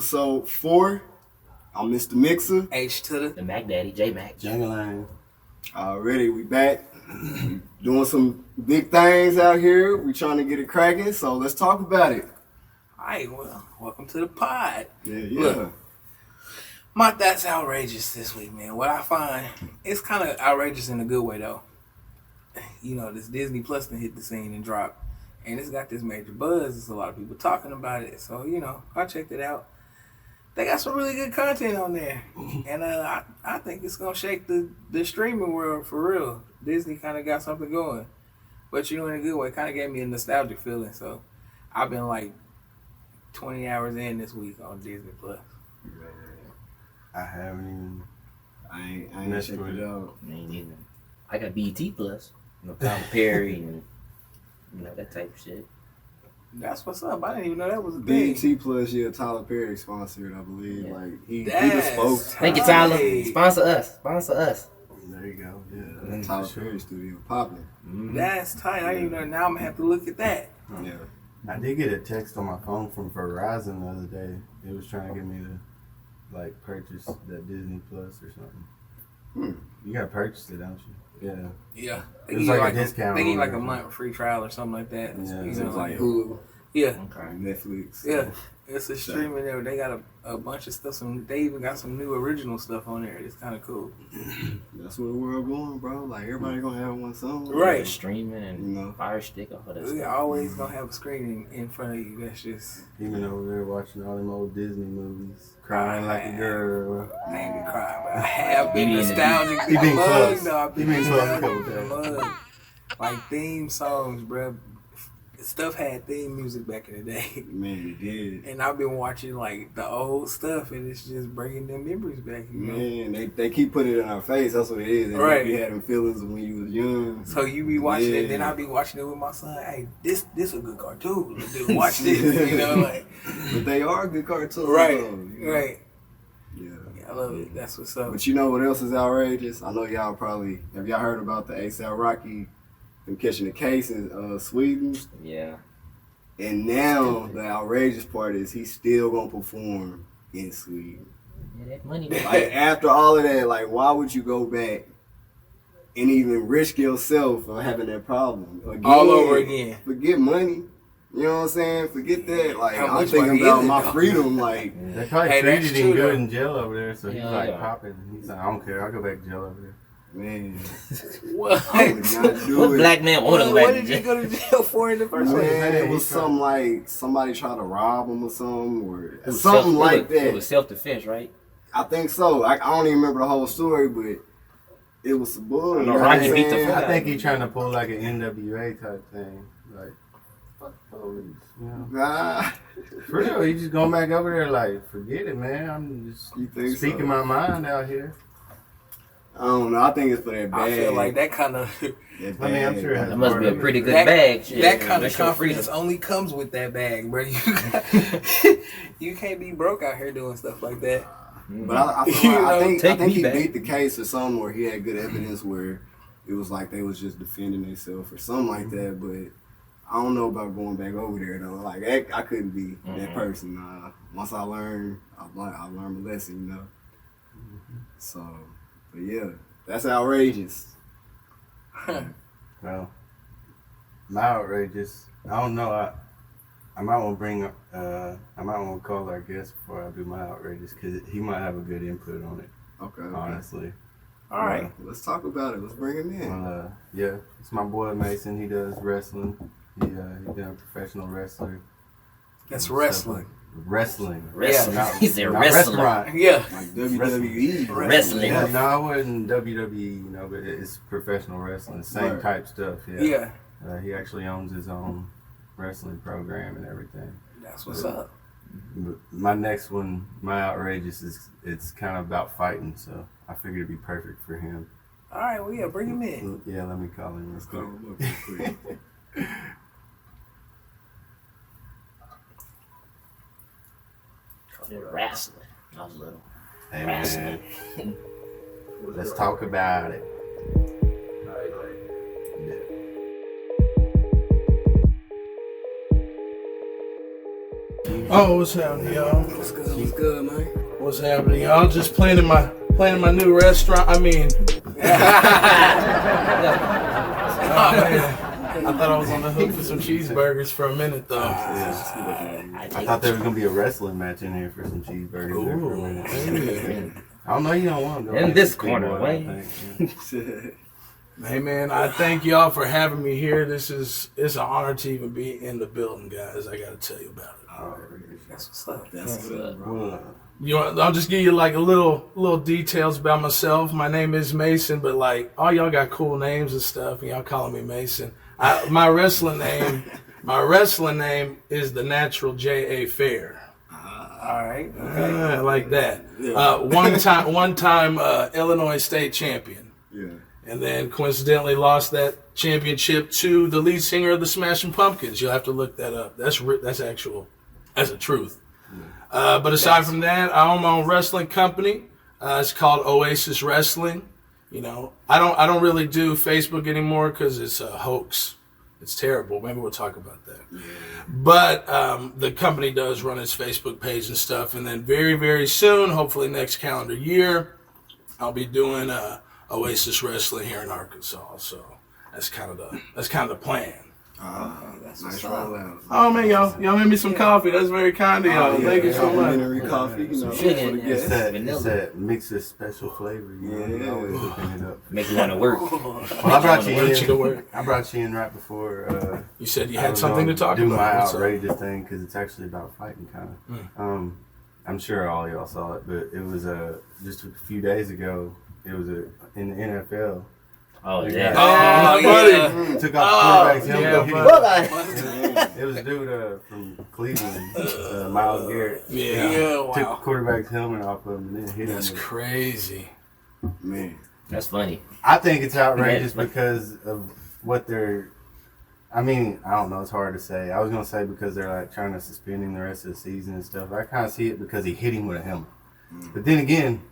episode 4. I'm Mr. Mixa. H-Tudda. The Mac Daddy, Jmac. Jangalang. Already, we back. Doing some big things out here. We trying to get it cracking, so let's talk about it. Alright, well, welcome to the pod. Yeah. Look, that's outrageous this week, man. What I find, it's kind of outrageous in a good way, though. You know, this Disney Plus done hit the scene and dropped. And it's got this major buzz. There's a lot of people talking about it. So, you know, I checked it out. They got some really good content on there. And I think it's going to shake the streaming world for real. Disney kind of got something going. But, you know, in a good way. Kind of gave me a nostalgic feeling. So, I've been like 20 hours in this week on Disney Plus. I haven't even. I ain't checked it out. Me neither. I got BET Plus. You know, Tyler Perry and that type of shit. That's what's up. I didn't even know that was a thing. BET Plus, Tyler Perry sponsored, I believe. Yeah. Like he the spoke. Thank you, Tyler. Sponsor us. There you go. Yeah, Tyler Perry studio popping. Mm-hmm. That's tight. I didn't even know. Now I'm gonna have to look at that. Yeah. I did get a text on my phone from Verizon the other day. It was trying to get me to purchase that Disney Plus or something. You gotta purchase it, don't you? Yeah. Yeah. It was like a discount. They give you like a or month free trial or something like that. Yeah. You It's know, like Hulu, yeah. Okay. Netflix. Yeah. It's a streaming there. They got a bunch of stuff. They even got some new original stuff on there. It's kind of cool. That's where the world going, bro. Like everybody gonna have one song. Right. Streaming and Fire Stick, all of that You're stuff. always gonna have a screen in front of you. That's just. Even over there watching all them old Disney movies, crying like a girl. I ain't been crying, but I have been You been- nostalgic. You been close. No, I've been You been close a nostalgic. couple days. Mug. Like theme songs, bruh. Stuff had theme music back in the day. Man, it did. And I've been watching like the old stuff, and it's just bringing them memories back. You know? Man, they keep putting it in our face. That's what it is. They Right. You had them feelings when you was young. So you be watching it, then Yeah. I be watching it with my son. Hey, this a good cartoon. Dude, watch this. You know, like But they are good cartoons. right, though, you know? right. Yeah. I love it. That's what's up. But you know what else is outrageous? I know y'all probably have y'all heard about the ASAP Rocky them catching the case in Sweden. Yeah. And now the outrageous part is he's still gonna perform in Sweden. Yeah, that money. Like after all of that, like why would you go back and even risk yourself of having that problem again? All over again. Forget money. You know what I'm saying? Forget that. Like How I'm much thinking money about is it, my though? freedom. Like They probably Hey, that's treated him true, good though. in jail over there, so he's Yeah, like yeah. popping. He's like, I don't care, I'll go back to jail over there. man, What? I would not do What it. black man want to go What back did to you jail? go to jail for in the first place? Man, it was something like somebody tried to rob him or something, or It was something self- like it was- It that. was self-defense, right? I think so. I don't even remember the whole story, but it was some bull. You know what Rocky I'm beat the saying? fuck I think he's trying to pull like an NWA type thing. Like, fuck police, you know? Nah, For real, he just going back over there like, forget it, man. I'm just you think speaking so? my mind out here. I don't know. I think it's for that bag. I feel like that kind of That I mean, I'm bag. sure it has That must be a part of pretty it. good That- bag. Shit. that kind of That's your confidence freedom. only comes with that bag, bro. You can't be broke out here doing stuff like that. But I feel You like, know, I think take me he back. beat the case or something where he had good evidence where it was like they was just defending themselves or something like that. But I don't know about going back over there though. Like I couldn't be that person. Once I learned, I learned my lesson. You know. So, but yeah, that's outrageous. Well, my outrageous. I don't know. I might want to bring up. I might want to call our guest before I do my outrageous because he might have a good input on it. Okay. Honestly. All right. Let's talk about it. Let's bring him in. Well, yeah, it's my boy Mason. He does wrestling. He's been a professional wrestler. That's wrestling. Wrestling. Wrestling. Not- He's a not wrestler. restaurant. Yeah. Like WWE. Wrestling. Yeah, no, I wasn't WWE, but it's professional wrestling, same Right. type stuff. Yeah. Yeah. He actually owns his own wrestling program and everything. That's what's up. But my next one, my outrageous is it's kind of about fighting, so I figured it'd be perfect for him. All right. Well, yeah. Bring him in. Yeah, let me call him real Let's go. quick. Look real quick. Wrestling. I was little. Hey, Wrestling. man, let's talk about it. Oh, what's happening, y'all? What's good? good, man? What's happening, y'all? Just planning my new restaurant. I mean, I thought I was on the hook for some cheeseburgers for a minute, though. I thought there was gonna be a wrestling match in here for some cheeseburgers there for a minute. I don't know, you don't want to go in this corner, Wayne. Hey man, I thank y'all for having me here. It's an honor to even be in the building, guys. I gotta tell you about it. That's what's up. That's good, bro. I'll just give you like a little details about myself. My name is Mason, but like all y'all got cool names and stuff, and y'all calling me Mason. My wrestling name is the Natural J.A. Fair. All right. Okay. Like that. Yeah. One time Illinois state champion. Yeah. And then coincidentally lost that championship to the lead singer of the Smashing Pumpkins. You'll have to look that up. That's a truth. But aside from that, I own my own wrestling company. It's called Oasis Wrestling. You know, I don't really do Facebook anymore because it's a hoax. It's terrible. Maybe we'll talk about that. Yeah. But the company does run its Facebook page and stuff. And then very, very soon, hopefully next calendar year, I'll be doing Oasis Wrestling here in Arkansas. So that's kind of the plan. That's Nice what's roll up. out. Oh man, y'all made me some coffee. That's very kind of y'all. Thank you so much. Complimentary coffee, you know, Sugar for in the there. guests. It's that Mixa special flavor. You know, Yeah. always hooking it up. Make you want to work. Well, I brought you Want you to in. work. I brought you in right before. You said you I had was something to gonna talk do about. my What's up? outrageous thing because it's actually about fighting, kind of. I'm sure all y'all saw it, but it was just a few days ago. It was in the NFL. Oh, Yeah. yeah. Oh, buddy. Took off the quarterback's helmet. yeah, Hit him. It was a dude from Cleveland, Myles Garrett. Yeah. Took the Wow. quarterback's helmet off of him and then hit That's him. crazy. Man. That's funny. I think it's outrageous Yeah. because of what they're. I mean, I don't know. It's hard to say. I was gonna say because they're like trying to suspend him the rest of the season and stuff. I kind of see it because he hit him with a helmet. But then again,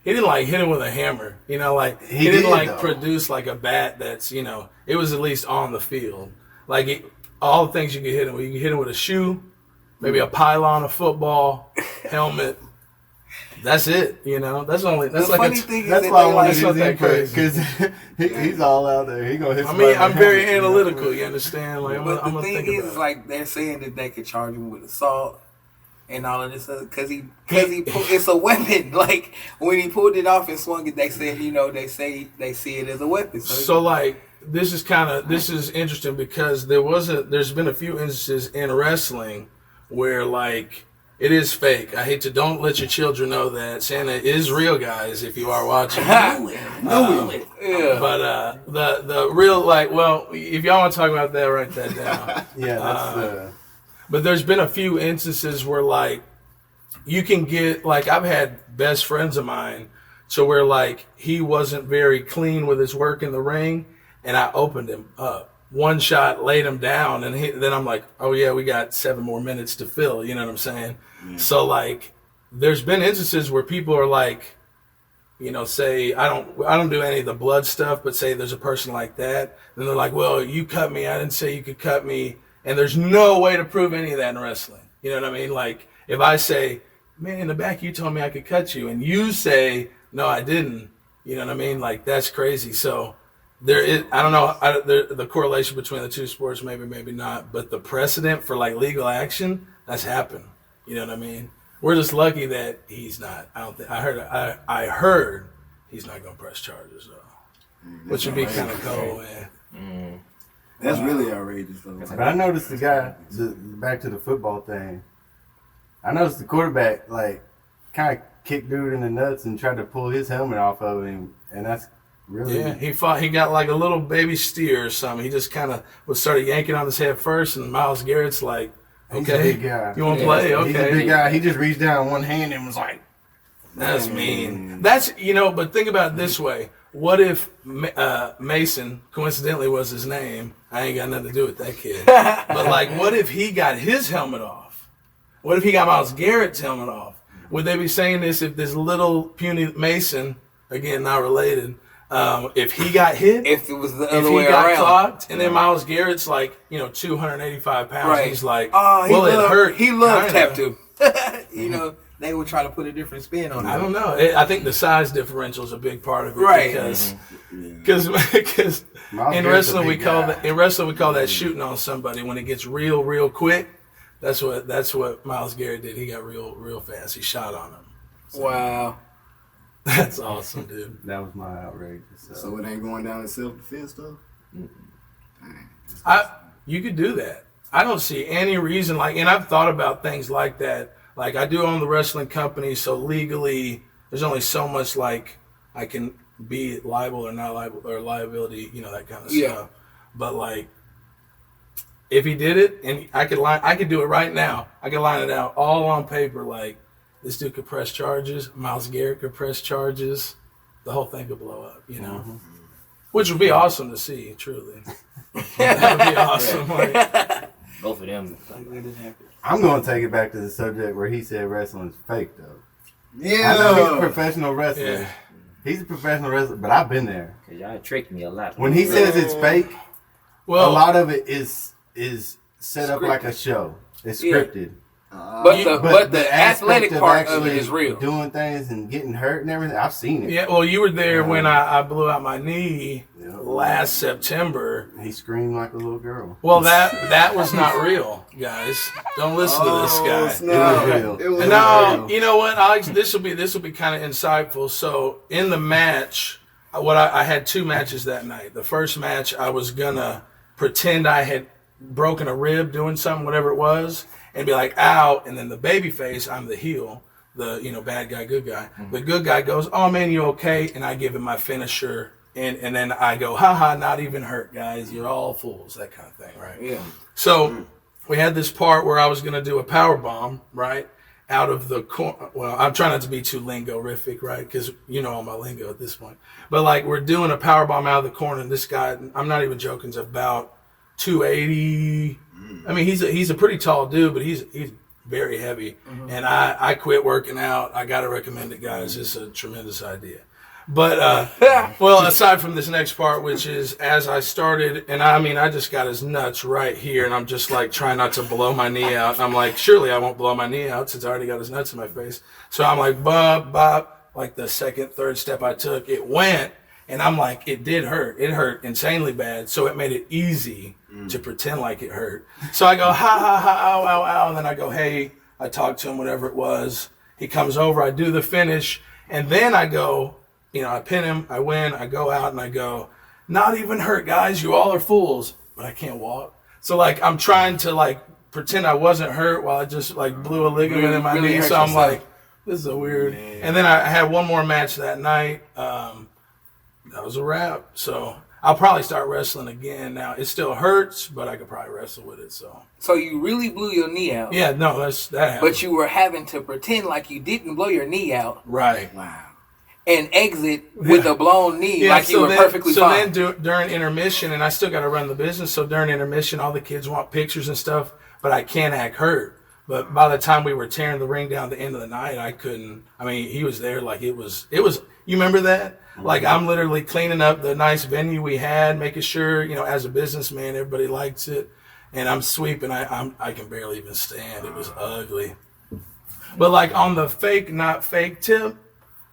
He didn't like hit him with a hammer, you know, like He didn't did, like though. produce like a bat that's, you know, it was at least on the field. Like all the things you could hit him with. You can hit him with a shoe, maybe a pylon, a football, helmet. That's it, you know. That's The like funny a. thing is that's that why I they wanted like, That's not his that input crazy. because he's all out there. He gonna hit. I somebody mean, I'm with a very helmet, you know? analytical. You understand? Like I'm but the gonna thing think is, about it. like they're saying that they could charge him with assault and all of this because it's a weapon. Like when he pulled it off and swung it, they said, you know, they see it as a weapon. So like this is interesting because there's been a few instances in wrestling where like it is fake. I hate to don't let your children know that Santa is real, guys. If you are watching, yeah. but the real like well, if y'all want to talk about that, write that down. Yeah, that's But there's been a few instances where like you can get like I've had best friends of mine to where like he wasn't very clean with his work in the ring, and I opened him up. One shot, laid him down, and then I'm like, oh yeah, we got 7 more minutes to fill. You know what I'm saying? So like, there's been instances where people are like, you know, say I don't do any of the blood stuff, but say there's a person like that, then they're like, well, you cut me. I didn't say you could cut me, and there's no way to prove any of that in wrestling. You know what I mean? Like if I say, man, in the back you told me I could cut you, and you say, no, I didn't. You know what I mean? Like that's crazy. So. There is, I don't know the correlation between the two sports, maybe not, but the precedent for like legal action that's happened. You know what I mean? We're just lucky that he's not. I don't think I heard he's not gonna press charges though, which would be kind of cool, man. That's really outrageous, though. But I noticed the guy. Back to the football thing. I noticed the quarterback like kind of kicked dude in the nuts and tried to pull his helmet off of him, and that's. Really? Yeah, he got like a little baby steer or something. He just kind of started yanking on his head first, and Myles Garrett's like, He's a okay, big guy. you want to play? Okay. He's a big guy. He just reached down one hand and was like, That's mean. That's, you know, but think about it this way. What if Mason, coincidentally was his name? I ain't got nothing to do with that kid. But like, what if he got his helmet off? What if he got Myles Garrett's helmet off? Would they be saying this if this little puny Mason, again, not related, if he got hit, If it was the if other he way got around. clocked, and then Myles Garrett's like, 285 pounds, Right. he's like, Oh, well, it hurt. He loved kinda. tap to. You know, they would try to put a different spin on it. I don't know. I think the size differential is a big part of it, Right. Because Miles in Garrett's a wrestling we big call guy. that shooting on somebody when it gets real quick. That's what Miles Garrett did. He got real fast. He shot on him. So, Wow. that's awesome, dude. That was my outrageous. So it ain't going down in self-defense though? You could do that. I don't see any reason and I've thought about things like that. Like I do own the wrestling company, so legally there's only so much like I can be liable or not liable or liability, that kind of stuff. But like if he did it and I could do it right now. I could line it out all on paper like this dude could press charges, Miles Garrett could press charges, the whole thing could blow up, Mm-hmm. Which would be awesome to see, truly. That would be awesome. Both of them. I'm going to take it back to the subject where he said wrestling's fake, though. Yeah. I know he's a professional wrestler. Yeah. He's a professional wrestler, but I've been there. Because y'all tricked me a lot. When he says it's fake, a Well, lot of it is set up Scripted. like a show. It's Yeah. scripted. But the aspect athletic part of actually it is real. doing things and getting hurt and everything, I've seen it. yeah, well, you were there when I blew out my knee Yeah. last September. He screamed like a little girl. Well, that was not real, guys. Don't listen to this guy. Snap. It was real. It was And now, real. you know what, Alex? This will be kind of insightful. So, in the match, I had two matches that night. The first match, I was gonna pretend I had broken a rib doing something, whatever it was, and be like, "Ow!" And then the baby face, I'm the heel, the bad guy, good guy. The good guy goes, "Oh man, you okay?" And I give him my finisher, and then I go, "Ha, not even hurt, guys. You're all fools," that kind of thing, right? Yeah. So we had this part where I was going to do a power bomb, right, out of the corner. Well, I'm trying not to be too lingo-rific, right, because you know all my lingo at this point. But like we're doing a power bomb out of the corner, and this guy, I'm not even joking, is about 280. I mean, he's a pretty tall dude, but he's very heavy. And I quit working out. I got to recommend it, guys. It's a tremendous idea. But, well, aside from this next part, which is as I started, and I just got his nuts right here, and I'm just like trying not to blow my knee out. I'm like, surely I won't blow my knee out since I already got his nuts in my face. So I'm like, bop, like the second, third step I took, it went, and I'm like, it did hurt. It hurt insanely bad, so it made it easy to pretend like it hurt. So I go, ha, ow, and then I go, hey, I talk to him, whatever it was. He comes over, I do the finish, and then I go, I pin him, I win, I go out and I go, not even hurt, guys, you all are fools, but I can't walk. So like I'm trying to like pretend I wasn't hurt while I just like blew a ligament in my Really knee. hurt So I'm yourself. like, this is a weird. And then I had one more match that night. That was a wrap. So I'll probably start wrestling again now. It still hurts, but I could probably wrestle with it. So you really blew your knee out. yeah, no, that happened. But you were having to pretend like you didn't blow your knee out right. Wow. and exit with a blown knee like you were perfectly so fine. then during intermission, and I still got to run the business, so during intermission, all the kids want pictures and stuff, but I can't act hurt. But by the time we were tearing the ring down at the end of the night, I couldn't. I mean, he was there like it was. You remember that? Like I'm literally cleaning up the nice venue we had, making sure, as a businessman, everybody likes it. And I'm sweeping. I can barely even stand. It was ugly. But like on the fake, not fake tip,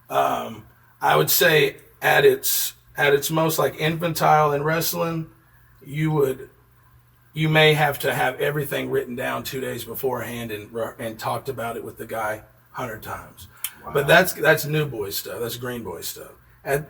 I would say at its most like infantile in wrestling, you may have to have everything written down 2 days beforehand and talked about it with the guy 100 times. Wow. But that's new boy stuff. That's green boy stuff. At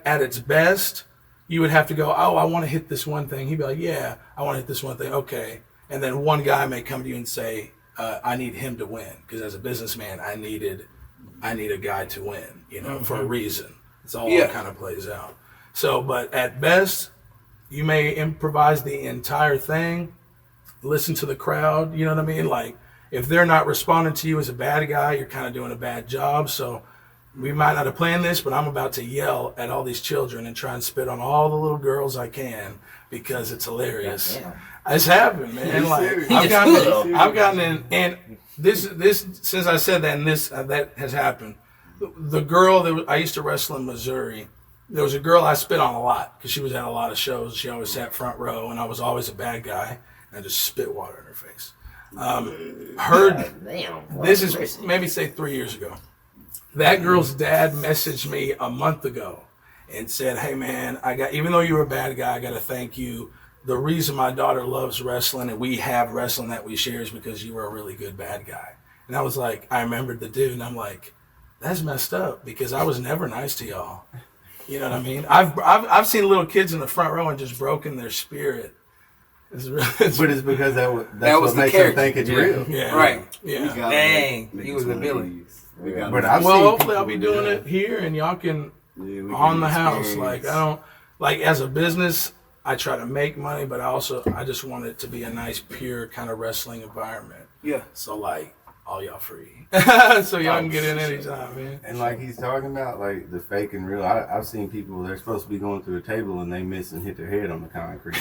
its best, you would have to go, oh, I want to hit this one thing. He'd be like, yeah, I want to hit this one thing. Okay. And then one guy may come to you and say, I need him to win. Because as a businessman, I need a guy to win, for a reason. It's all kind of plays out. So, but at best, you may improvise the entire thing, listen to the crowd, you know what I mean? Like, if they're not responding to you as a bad guy, you're kind of doing a bad job. So we might not have planned this, but I'm about to yell at all these children and try and spit on all the little girls I can because it's hilarious. Yeah. It's happened, man. Like, I've gotten in, and this since I said that, and that has happened. The girl that I used to wrestle in Missouri, there was a girl I spit on a lot because she was at a lot of shows. She always sat front row, and I was always a bad guy. And I just spit water in her face. Heard Damn. this is maybe say 3 years ago. That girl's dad messaged me a month ago and said, "Hey man, even though you were a bad guy, I got to thank you. The reason my daughter loves wrestling and we have wrestling that we share is because you were a really good bad guy." And I was like, I remembered the dude, and I'm like, that's messed up because I was never nice to y'all. You know what I mean? I've seen little kids in the front row and just broken their spirit. It's But it's because that's was what the makes character. them think it's real. yeah, Right. Yeah. Dang, he was a villain. But I've Well, seen hopefully I'll be people doing do it here, and y'all can we on can the house. experience. Like I don't like as a business. I try to make money, but I just want it to be a nice, pure kind of wrestling environment. Yeah. So like all y'all free, so y'all can get in anytime, man. And like he's talking about, like the fake and real. I've seen people, they're supposed to be going through a table and they miss and hit their head on the concrete.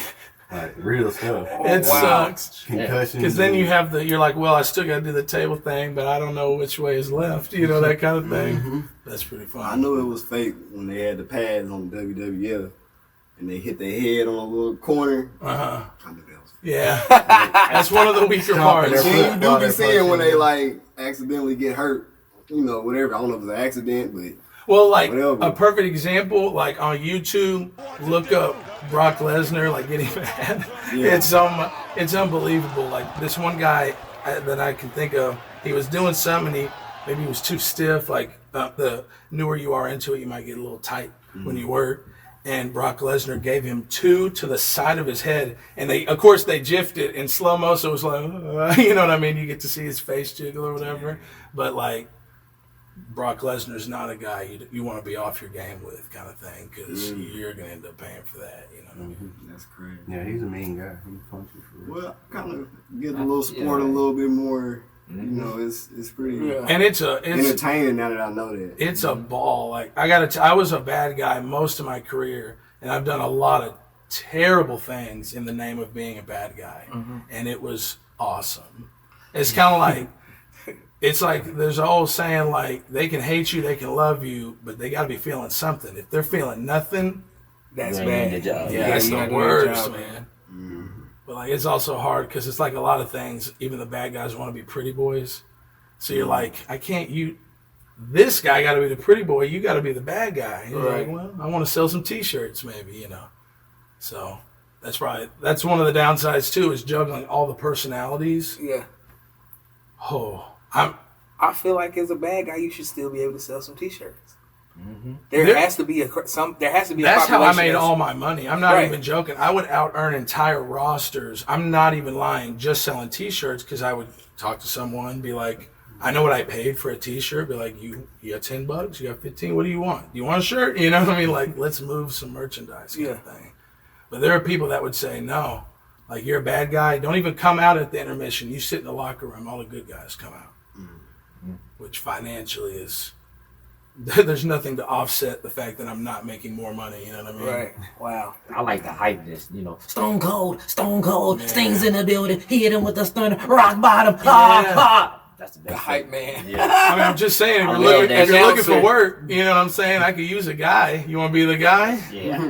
Like real stuff. It sucks. Concussions. Because then you have you're like, well, I still got to do the table thing, but I don't know which way is left, you know, that kind of thing. That's pretty fun. I knew it was fake when they had the pads on WWF and they hit their head on a little corner. Uh-huh. I knew that was fake. Yeah. That's one of the weaker parts. See, you do be seeing when they like accidentally get hurt, you know, whatever. I don't know if it's an accident, but Well, like whatever. a perfect example, like on YouTube, look up Brock Lesnar, like getting mad. Yeah. It's unbelievable. Like this one guy that I can think of, he was doing something, maybe he was too stiff. Like the newer you are into it, you might get a little tight when you work. And Brock Lesnar gave him 2 to the side of his head, and they jiffed it in slow mo, so it was like, you know what I mean? You get to see his face jiggle or whatever, but like. Brock Lesnar's not a guy you want to be off your game with, kind of thing, because you're going to end up paying for that. You know what I mean? That's crazy. Yeah, he's a mean guy. He punches you for real. Well, kind of get a little sport a little bit more. You know, it's pretty And it's entertaining now that I know that. it's a ball. Like I was a bad guy most of my career, and I've done a lot of terrible things in the name of being a bad guy, and it was awesome. It's kind of like. It's like there's an old saying, like, they can hate you, they can love you, but they got to be feeling something. If they're feeling nothing, That's You bad. ain't doing your job. yeah, that's you the gotta do your worst, job. man. But, like, it's also hard because it's like a lot of things, even the bad guys want to be pretty boys. So you're like, this guy got to be the pretty boy, you got to be the bad guy. You're like, well, I want to sell some T-shirts maybe, you know. So that's one of the downsides, too, is juggling all the personalities. Yeah. Oh, I feel like as a bad guy, you should still be able to sell some T-shirts. There has to be a That's population how I made that's- all my money. I'm not Right. even joking. I would out earn entire rosters. I'm not even lying. Just selling T-shirts because I would talk to someone, be like, I know what I paid for a T-shirt. Be like, you got $10, you got 15. What do you want? Do you want a shirt? You know what I mean? Like, let's move some merchandise kind of thing. But there are people that would say no. Like, you're a bad guy. Don't even come out at the intermission. You sit in the locker room. All the good guys come out. Which financially is, there's nothing to offset the fact that I'm not making more money. You know what I mean? Right. Wow. I like the hypeness, you know. Stone Cold, Sting's in the building. He hit him with the stunner, rock bottom, ha. That's the best. The hype man. Yeah. I mean, I'm just saying, I if love that you're looking for shit. work, you know what I'm saying? I could use a guy. You want to be the guy? Yeah.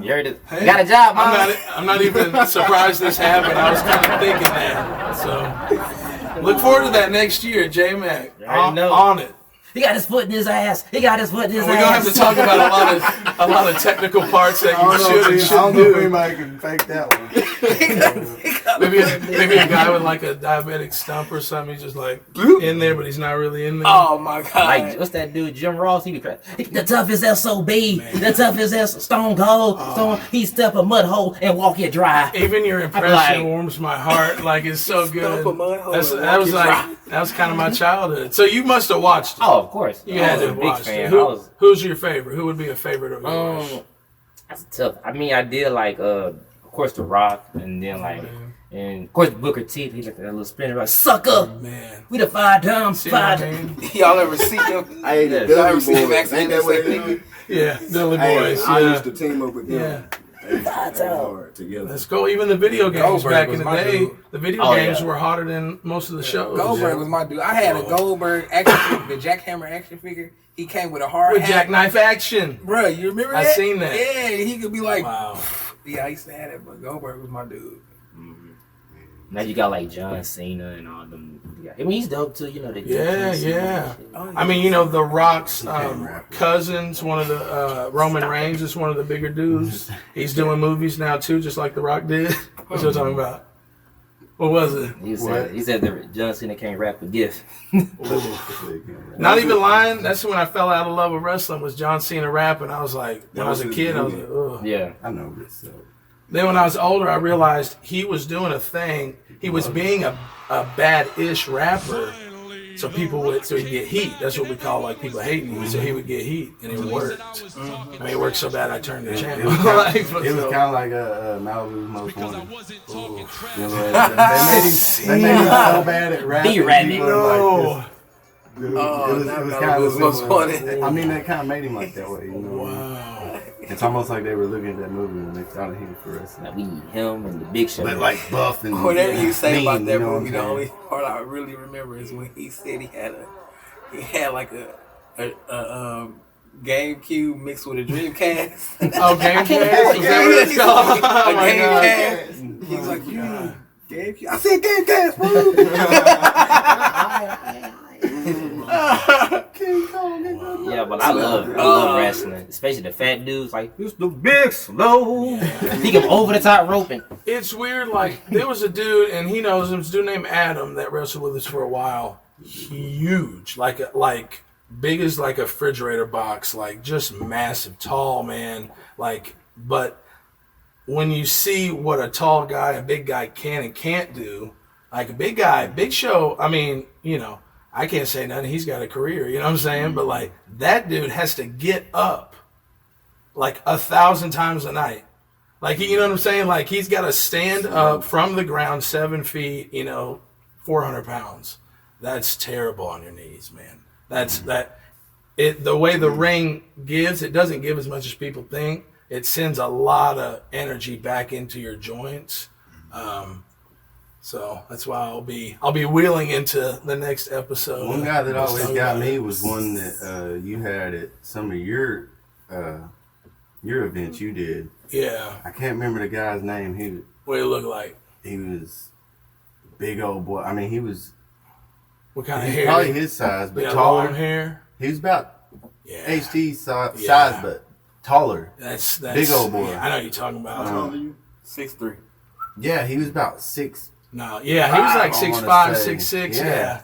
You heard it. Hey, Got a job, man. I'm not even surprised this happened. I was kind of thinking that. So, look forward to that next year, Jmac. You already know. On it. He got his foot in his ass. He got his foot in his We're ass. gonna have to talk about a lot of technical parts that you should and I don't shouldn't know if do. anybody can fake that one. Maybe a guy with like a diabetic stump or something. He's just like in there, but he's not really in there. Oh my God. Like, what's that dude, Jim Ross? He be crying. The toughest SOB. The toughest Stone Cold. He step a mud hole and walk it dry. Even your impression like- warms my heart. Like it's so good. a mud hole and That walk was it like dry. that was kind of my childhood. So you must have watched it. Oh, of course. You I had was to a have big watched fan. it. I was, Who's your favorite? Who would be a favorite of yours? that's tough. I mean, I did like, of course, The Rock, and then like, and of course, Booker T. He like that little spinner, like, sucker. Man, We the 5 times, see what I 5. mean? Y'all ever see him? I ain't Yeah. the Y'all ever Dudley see him Boys. actually Ain't that what they say do? Yeah, Dilly Hey, Boys. I Yeah. used to team up with them. Yeah. They hard together. Let's go. Even the video games Goldberg back in was the my day, dude. the video Oh, games yeah. were hotter than most of the shows. Goldberg was my dude. I had a Goldberg action figure, the Jackhammer action figure. He came with a hard With hat. jackknife action. Bruh, you remember I that? seen that. Yeah, he could be like, Wow. yeah, I used to have it, but Goldberg was my dude. Now you got like John Cena and all them. I mean, he's dope too. You know the Yeah. I mean, you know, The Rock's cousins, one of the Roman Reigns is one of the bigger dudes. He's doing movies now too, just like The Rock did. What you talking about? What was it? He said that John Cena can't rap with gifts. Not even lying. That's when I fell out of love with wrestling. Was John Cena rapping? I was like, when I was a kid, I was like, ugh. Yeah, I know this. Then when I was older, I realized he was doing a thing. He was being a bad-ish rapper, so he'd get heat. That's what we call like people hating him. So he would get heat, and it worked. I mean, it worked so bad I turned the channel. It was kind of like Malibu's Most Wanted. You know, they made him so bad at rapping. People were like, it was kind of Most Wanted. I mean, they kind of made him like that way. You know? Wow. It's almost like they were looking at that movie when they thought he was for wrestling. like we need him and the Big Show. But like buff and Whatever you say about that you know movie, the what I'm only part I really remember is when he said he had like a GameCube mixed with a Dreamcast. Oh, Gamecast? Was that what it's called? Oh, my God. Gamecast. He's like, you GameCube. I said Gamecast, bro. Yeah, but I love wrestling, especially the fat dudes. Like it's the Big Slow. He can over the top roping. It's weird. Like there was a dude, and he knows him. This dude named Adam that wrestled with us for a while. Huge, like big as like a refrigerator box, like just massive, tall man. Like, but when you see what a tall guy, a big guy can and can't do, like a big guy, Big Show. I mean, you know. I can't say nothing. He's got a career, you know what I'm saying? But like that dude has to get up like 1,000 times a night. Like, you know what I'm saying? Like he's got to stand up from the ground 7 feet, 400 pounds. That's terrible on your knees, man. The way the ring gives, it doesn't give as much as people think. It sends a lot of energy back into your joints. So that's why I'll be wheeling into the next episode. One guy that always got me was one that you had at some of your events you did. Yeah. I can't remember the guy's name. What did he look like? He was a big old boy. I mean, he was what kind of hair? Probably his size, but yeah, taller. Long hair. He was about HT size, but taller. That's big old boy. Yeah, I know what you're talking about. How tall are you? 6'3". Yeah, he was about 6. No, yeah, he was like 6'5", 6'6". Yeah,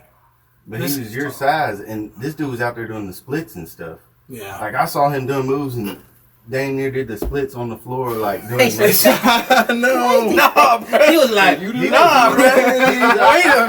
but he was your size, and this dude was out there doing the splits and stuff. Yeah, like I saw him doing moves and dang near did the splits on the floor, like doing. No, bro. He was like, bro. Wait a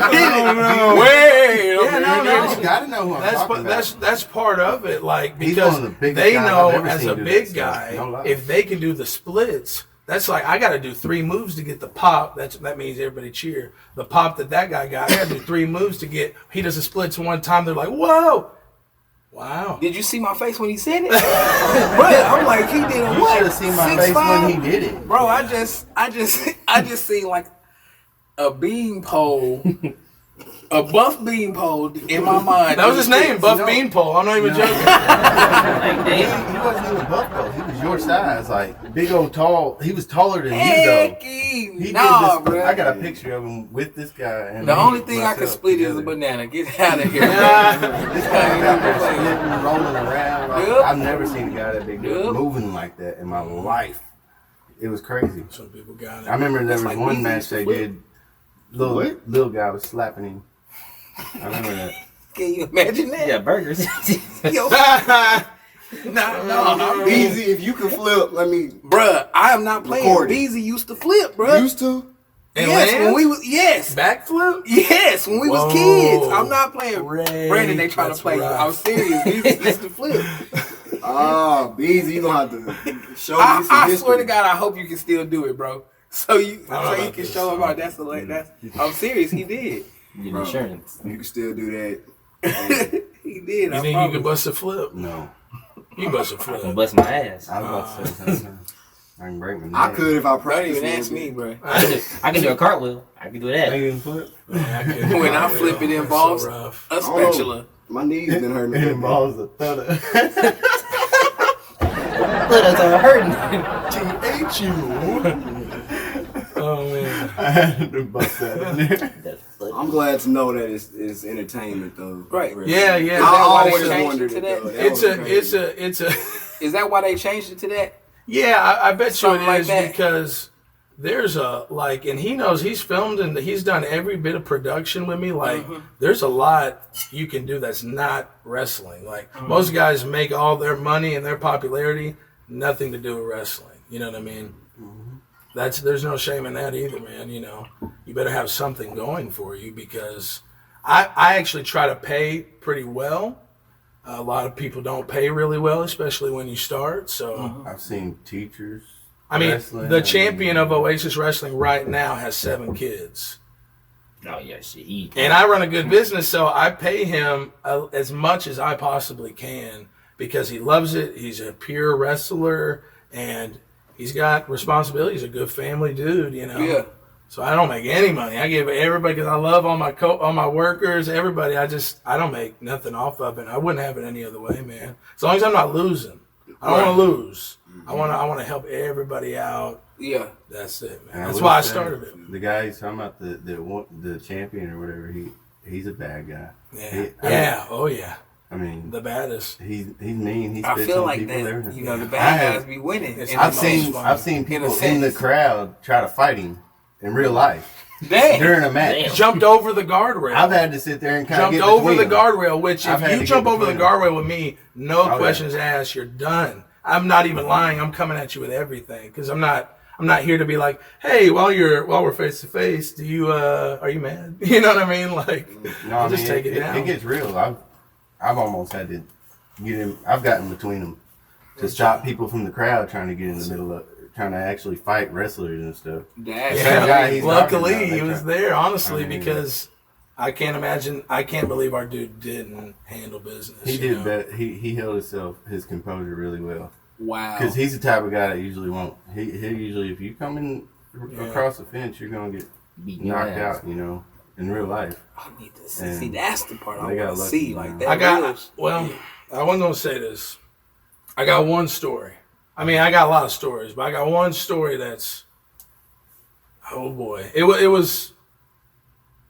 minute. Wait. You gotta know who I'm talking about. That's part of it, like because they know as a big guy, if they can do the splits. That's like, I got to do 3 moves to get the pop. That means everybody cheer. The pop that guy got, I got to do 3 moves to get. He does the splits one time. They're like, whoa. Wow. Did you see my face when he said it? Bro, I'm like, he did a what? You should have seen my face when he did it. Bro, I just seen like a beanpole. A buff beanpole in my mind. That was his name, Buff Beanpole. I'm not even joking. He wasn't even buff though. He was your size, like big old tall. He was taller than you though. Bro. I got a picture of him with this guy. And the only thing I can split is a banana. Get out of here. This guy out there splitting, rolling around. I've never seen a guy that big moving like that in my life. It was crazy. Some people got it. I remember there was one match they did. Little guy was slapping him. I remember that. Can you imagine that? Yeah, burgers. Yo. No, Easy. If you can flip, let me. Bruh, I am not playing. Beezy used to flip, bruh. Used to? When we was backflip. Yes, when we was kids. I'm not playing. Brandon, they trying to play. I'm serious. Beezy used to flip. Oh, Beezy, you gonna have to show me some I history. swear to God, I hope you can still do it, bro. So you can show him out. That's I'm serious. He did. Get insurance. You can still do that. He did. You think you can bust a flip? No. You bust a I flip. can bust my ass. I was about to say something. I can break my neck. I could if I Don't practiced. even ask me, bro. I can do a cartwheel. I can do that. I can flip. When I flip, it involves so a spatula. My knees been hurting. It involves a thudder. Thudders are hurting. THU. Oh man. I had to bust that in there. That's funny. I'm glad to know that it's entertainment though. Right. Yeah, yeah. Is that why they always changed wondered it to it, that? though. That was crazy. It's a. Is that why they changed it to that? Yeah, I bet you Something it like is that. because there's a and he knows he's filmed and he's done every bit of production with me. Like, there's a lot you can do that's not wrestling. Like, most guys make all their money and their popularity nothing to do with wrestling. You know what I mean? There's no shame in that either, man. You know, you better have something going for you because I actually try to pay pretty well. A lot of people don't pay really well, especially when you start. So, I've seen teachers. I mean, wrestling, the champion of Oasis Wrestling right now has 7 kids. Oh yeah, shit. And I run a good business, so I pay him as much as I possibly can because he loves it. He's a pure wrestler, and he's got responsibility. He's a good family dude, you know. Yeah. So I don't make any money. I give everybody because I love all my workers, everybody. I don't make nothing off of it. I wouldn't have it any other way, man. As long as I'm not losing, I don't want to lose. I want to help everybody out. Yeah. That's it, man. And That's will why I say, started it. The guy he's talking about, the champion or whatever, he's a bad guy. Yeah. Oh yeah. I mean, The baddest. he's mean. He I spits feel on like people. that. Everything. You know, the I bad have- guys be winning. It's in I've the seen- most. I've seen people in the sense. crowd try to fight him in real life Damn. during a match. Damn. Jumped over the guardrail. I've had to sit there and kind of Jumped get over the between them. guardrail, which I've if had you to jump get over the between them. guardrail with me, no yeah. questions asked, you're done. I'm not even lying. I'm coming at you with everything because I'm not here to be like, hey, while we're face to face, do you are you mad? You know what I mean? Like, No, I just mean, take it down. It gets real. I've almost had to get him. I've gotten between them to stop people from the crowd trying to get in the middle of trying to actually fight wrestlers and stuff. That's Same guy he's Luckily, talking about, he they was try- there, honestly, I mean, because I can't believe our dude didn't handle business. He you did know? that. He held his composure really well wow. because he's the type of guy that usually won't. He usually, if you come in across the fence, you're gonna get Beat your knocked ass. out. You know, in real life. I need to see. And See, that's the part I they got want to lucky, see. you Like know. that. I got real- well. I wasn't gonna say this. I got one story. I mean, I got a lot of stories, but I got one story that's. Oh boy, it was.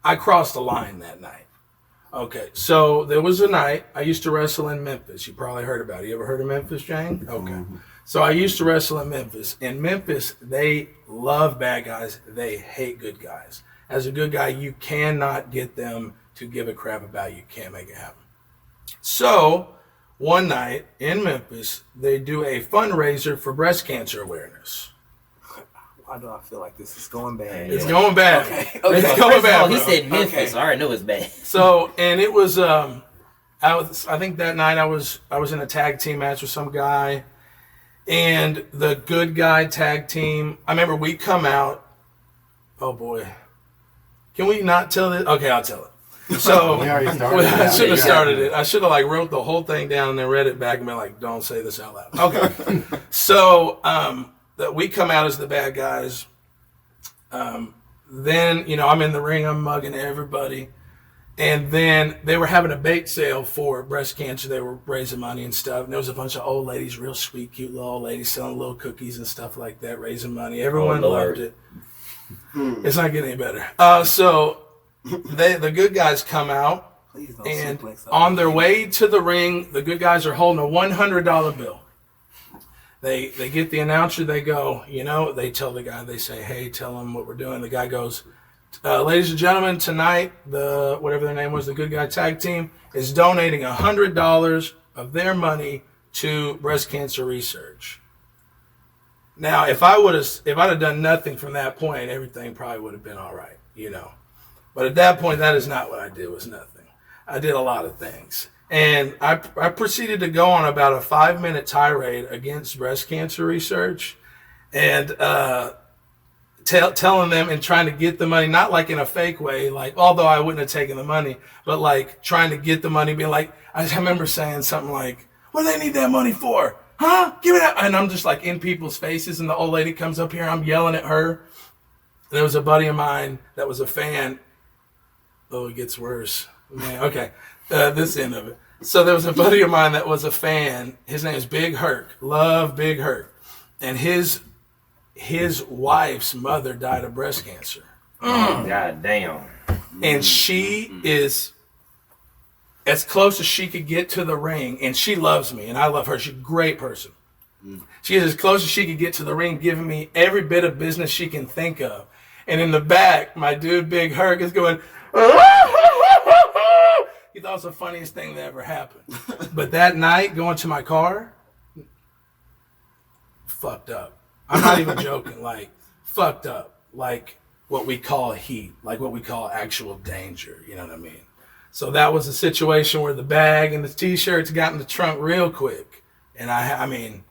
I crossed the line that night. Okay, so there was a night I used to wrestle in Memphis. You probably heard about it. You ever heard of Memphis, Jane? Okay. So I used to wrestle in Memphis. In Memphis, they love bad guys. They hate good guys. As a good guy, you cannot get them to give a crap about you. You can't make it happen. So one night in Memphis, they do a fundraiser for breast cancer awareness. Why do I feel like this is going bad? It's going bad. Okay. It's going First of bad. all, he bro. said Memphis. Okay. So I already know it's bad. So, and it was, I think that night I was in a tag team match with some guy, and the good guy tag team. I remember we come out. Oh boy, can we not tell this? Okay, I'll tell it. So We already started. I should have Yeah. started it. I should have wrote the whole thing down and then read it back and been like, "Don't say this out loud." Okay. So that we come out as the bad guys. Then I'm in the ring. I'm mugging everybody. And then they were having a bake sale for breast cancer. They were raising money and stuff. And there was a bunch of old ladies, real sweet, cute little old ladies selling little cookies and stuff like that, raising money. Everyone Oh, Lord. loved it. It's not getting any better. So the good guys come out, Please don't and suplex on their way to the ring, the good guys are holding a $100 bill. They get the announcer. They go, they tell the guy. They say, "Hey, tell him what we're doing." The guy goes, "Ladies and gentlemen, tonight the whatever their name was, the Good Guy Tag Team is donating $100 of their money to breast cancer research." Now, if I'd have done nothing from that point, everything probably would have been all right, But at that point, that is not what I did. Was nothing. I did a lot of things. And I proceeded to go on about a 5-minute tirade against breast cancer research and telling them and trying to get the money, not like in a fake way, like, although I wouldn't have taken the money, but like trying to get the money, being like, I remember saying something like, "What do they need that money for? Huh? Give it out." And I'm just like in people's faces, and the old lady comes up here, I'm yelling at her. There was a buddy of mine that was a fan. Oh, it gets worse. Man, okay. This end of it. So there was a buddy of mine that was a fan. His name is Big Herc. Love Big Herc. And his wife's mother died of breast cancer. God damn. And she is as close as she could get to the ring, and she loves me, and I love her. She's a great person. She is as close as she could get to the ring, giving me every bit of business she can think of. And in the back, my dude, Big Herc, is going, he thought it was the funniest thing that ever happened. But that night, going to my car, fucked up. I'm not even joking. Like, fucked up. Like what we call heat. Like what we call actual danger. You know what I mean? So that was a situation where the bag and the T-shirts got in the trunk real quick. And I mean,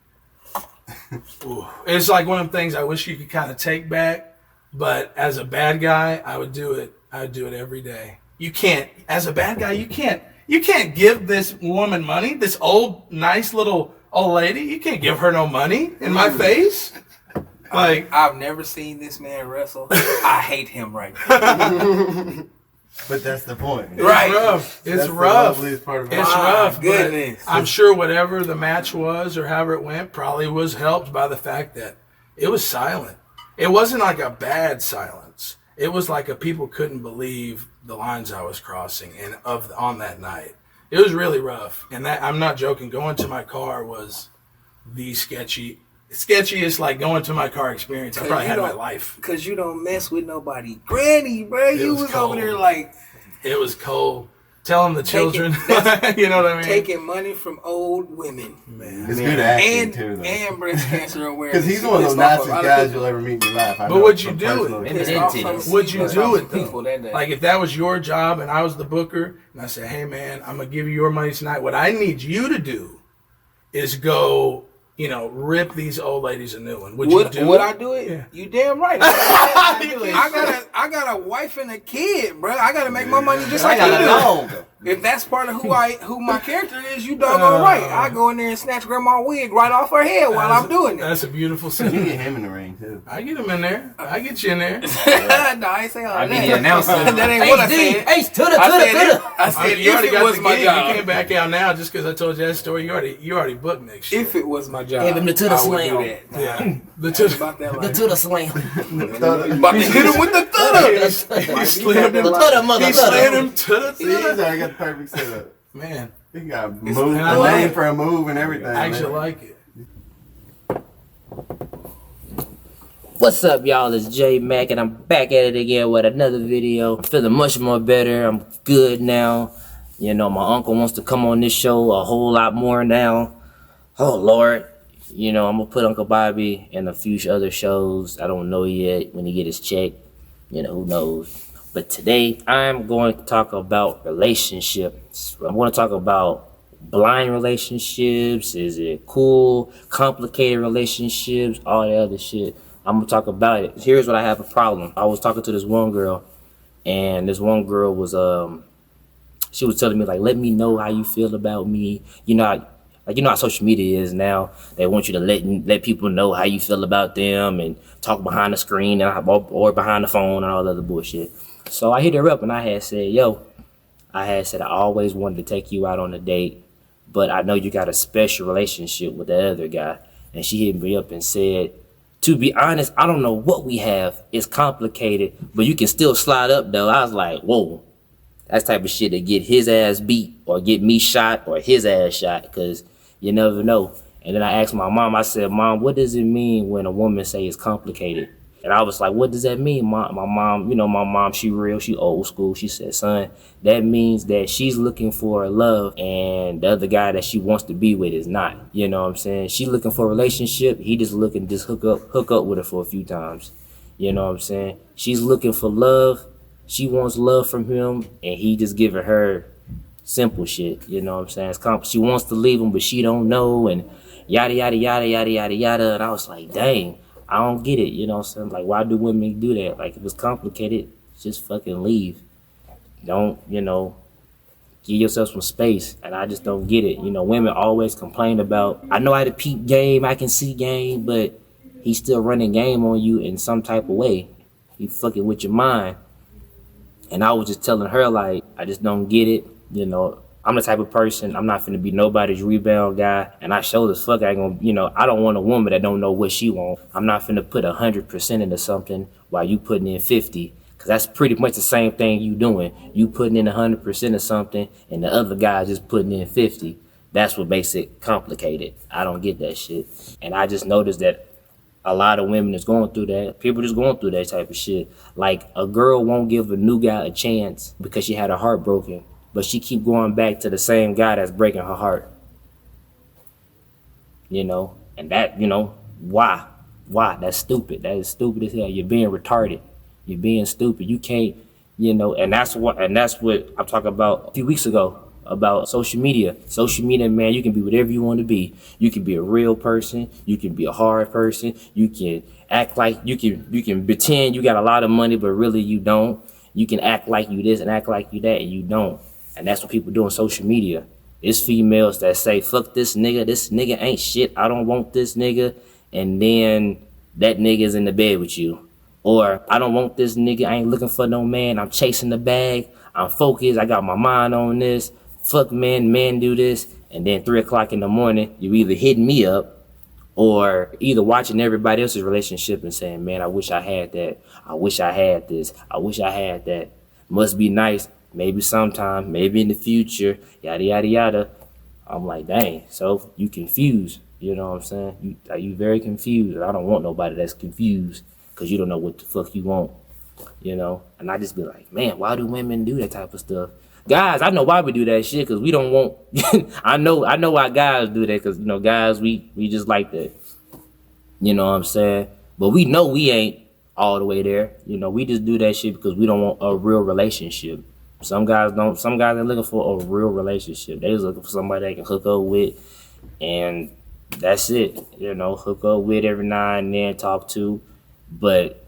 ooh, it's like one of them things I wish you could kind of take back. But as a bad guy, I would do it. I would do it every day. You can't, as a bad guy, you can't give this woman money, this old, nice little old lady. You can't give her no money in my face. Like, I've never seen this man wrestle. I hate him right now. But that's the point. Right. It's That's rough. The loveliest part of It's it. rough. Goodness. But I'm sure whatever the match was or however it went probably was helped by the fact that it was silent. It wasn't like a bad silence. It was like a people couldn't believe the lines I was crossing and on that night. It was really rough. And that, I'm not joking, going to my car was the sketchiest like going to my car experience I probably had in my life. Because you don't mess with nobody. Granny, bro. You was over there like... It was cold. Telling the children, Taking- you know what I mean? taking money from old women. Man. It's good acting And, too, though. and breast cancer awareness. Because he's one of those Pissed off a nicest lot of guys people. you'll ever meet in your life. I But know would you from do personal it? experience. Pissed off Would some- Would you pissed do off it some though? people that day. Like if that was your job and I was the booker and I said, hey man, I'm going to give you your money tonight. What I need you to do is go, rip these old ladies a new one. Would you do Would it? I do it? Yeah. You damn right. I got a wife and a kid, bro. I gotta make my money just I like got a you dog. do. If that's part of who my character is, you doggone right. I go in there and snatch grandma's wig right off her head while I'm doing it. That's a beautiful You scene. get him in the ring too. I get him in there. I get you in there. No, I ain't say all I that. get the announcer. That ain't what I said. H-Tudda, I said, Tudda. I said You if already it got was the my gig. job. You can't back out now just because I told you that story. You already booked next year. If it was my job, Gave him the Tudda I would slam. do that. Yeah. The It's two. about that The life. Tudda slam. About to hit him with the Tudda. He slammed The him. Tudda mother He slammed Tudda. him to the He's theater. already got the perfect setup. Man, He got a move, and I a love name it. for a move and everything. I actually man. like it. What's up, y'all? It's Jmac, and I'm back at it again with another video. I'm feeling much more better. I'm good now. My uncle wants to come on this show a whole lot more now. Oh, Lord. I'm going to put Uncle Bobby in a few other shows. I don't know yet when he get his check. Who knows. But today, I'm going to talk about relationships. I'm going to talk about blind relationships. Is it cool? Complicated relationships? All that other shit. I'm going to talk about it. Here's what I have a problem. I was talking to this one girl, and this one girl was, she was telling me, like, let me know how you feel about me. How social media is now. They want you to let people know how you feel about them and talk behind the screen or behind the phone and all that other bullshit. So I hit her up and I had said, I always wanted to take you out on a date, but I know you got a special relationship with the other guy. And she hit me up and said, to be honest, I don't know what we have. It's complicated, but you can still slide up though. I was like, whoa. That's type of shit to get his ass beat or get me shot or his ass shot, because you never know. And then I asked my mom, I said, Mom, what does it mean when a woman say it's complicated? And I was like, what does that mean? My mom, she real, she old school. She said, son, that means that she's looking for love and the other guy that she wants to be with is not. You know what I'm saying? She looking for a relationship. He just looking to hook up with her for a few times. You know what I'm saying? She's looking for love. She wants love from him, and he just giving her simple shit. You know what I'm saying? She wants to leave him, but she don't know, and yada, yada, yada, yada, yada, yada. And I was like, dang, I don't get it. You know what I'm saying? Like, why do women do that? Like, if it's complicated, just fucking leave. Don't, give yourself some space. And I just don't get it. Women always complain about, I know how to peep game, I can see game, but he's still running game on you in some type of way. He fucking with your mind. And I was just telling her, like, I just don't get it. I'm the type of person, I'm not finna be nobody's rebound guy. And I sure as fuck I ain't gonna, I don't want a woman that don't know what she want. I'm not finna put 100% into something while you putting in 50. Cause that's pretty much the same thing you doing. You putting in 100% of something, and the other guy just putting in 50. That's what makes it complicated. I don't get that shit. And I just noticed that a lot of women is going through that. People just going through that type of shit. Like, a girl won't give a new guy a chance because she had her heart broken, but she keep going back to the same guy that's breaking her heart. You know, and that, you know, why? That's stupid. That is stupid as hell. You're being retarded. You're being stupid. You can't, you know, and that's what I'm talking about a few weeks ago about social media. Social media, man, you can be whatever you want to be. You can be a real person. You can be a hard person. You can act like you can pretend you got a lot of money, but really you don't. You can act like you this and act like you that, and you don't. And that's what people do on social media. It's females that say, fuck this nigga ain't shit, I don't want this nigga, and then that nigga's in the bed with you. Or, I don't want this nigga, I ain't looking for no man, I'm chasing the bag, I'm focused, I got my mind on this, fuck men do this, and then 3 o'clock in the morning, you either hitting me up, or either watching everybody else's relationship and saying, man, I wish I had that, I wish I had this, I wish I had that, must be nice, maybe sometime, maybe in the future, yada, yada, yada. I'm like, dang, so you confused, you know what I'm saying? You very confused, and I don't want nobody that's confused, because you don't know what the fuck you want, you know? And I just be like, man, why do women do that type of stuff? Guys, I know why we do that shit, because we don't want, I know why guys do that, because, you know, guys, we just like that, you know what I'm saying? But we know we ain't all the way there, you know, we just do that shit because we don't want a real relationship. Some guys are looking for a real relationship. They just looking for somebody they can hook up with, and that's it. You know, hook up with every now and then, talk to, but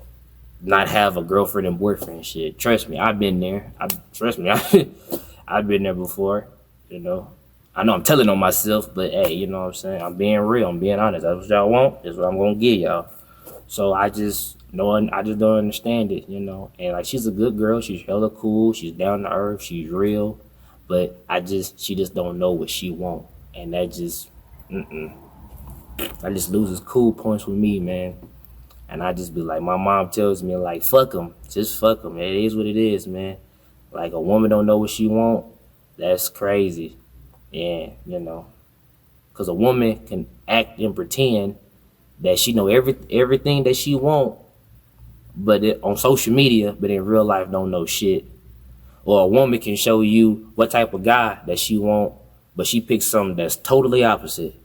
not have a girlfriend and boyfriend shit. Trust me, I've been there. I've been there before, you know. I know I'm telling on myself, but hey, you know what I'm saying? I'm being real, I'm being honest. That's what y'all want, that's what I'm gonna give y'all. So I just don't understand it, you know. And like, she's a good girl, she's hella cool, she's down to earth, she's real, but she just don't know what she want. And that just, that just loses cool points with me, man. And I just be like, my mom tells me, like, fuck them, just fuck them. It is what it is, man. Like, a woman don't know what she want, that's crazy. And, you know, because a woman can act and pretend that she know everything that she want, but on social media, but in real life don't know shit. Or a woman can show you what type of guy that she want, but she picks something that's totally opposite.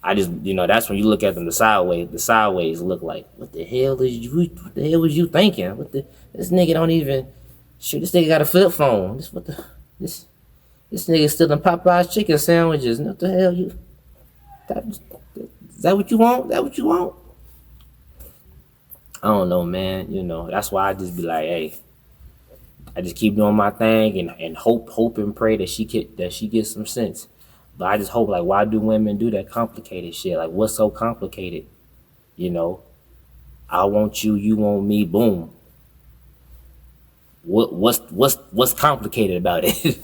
I just, you know, that's when you look at them the sideways look like, what the hell was you thinking? This nigga don't even, shoot, this nigga got a flip phone. This nigga stealing Popeye's chicken sandwiches. What the hell is that what you want? I don't know, man. You know, that's why I just be like, hey, I just keep doing my thing and hope and pray that she gets some sense. But I just hope, like, why do women do that complicated shit? Like, what's so complicated? You know, I want you, you want me, boom. What's complicated about it?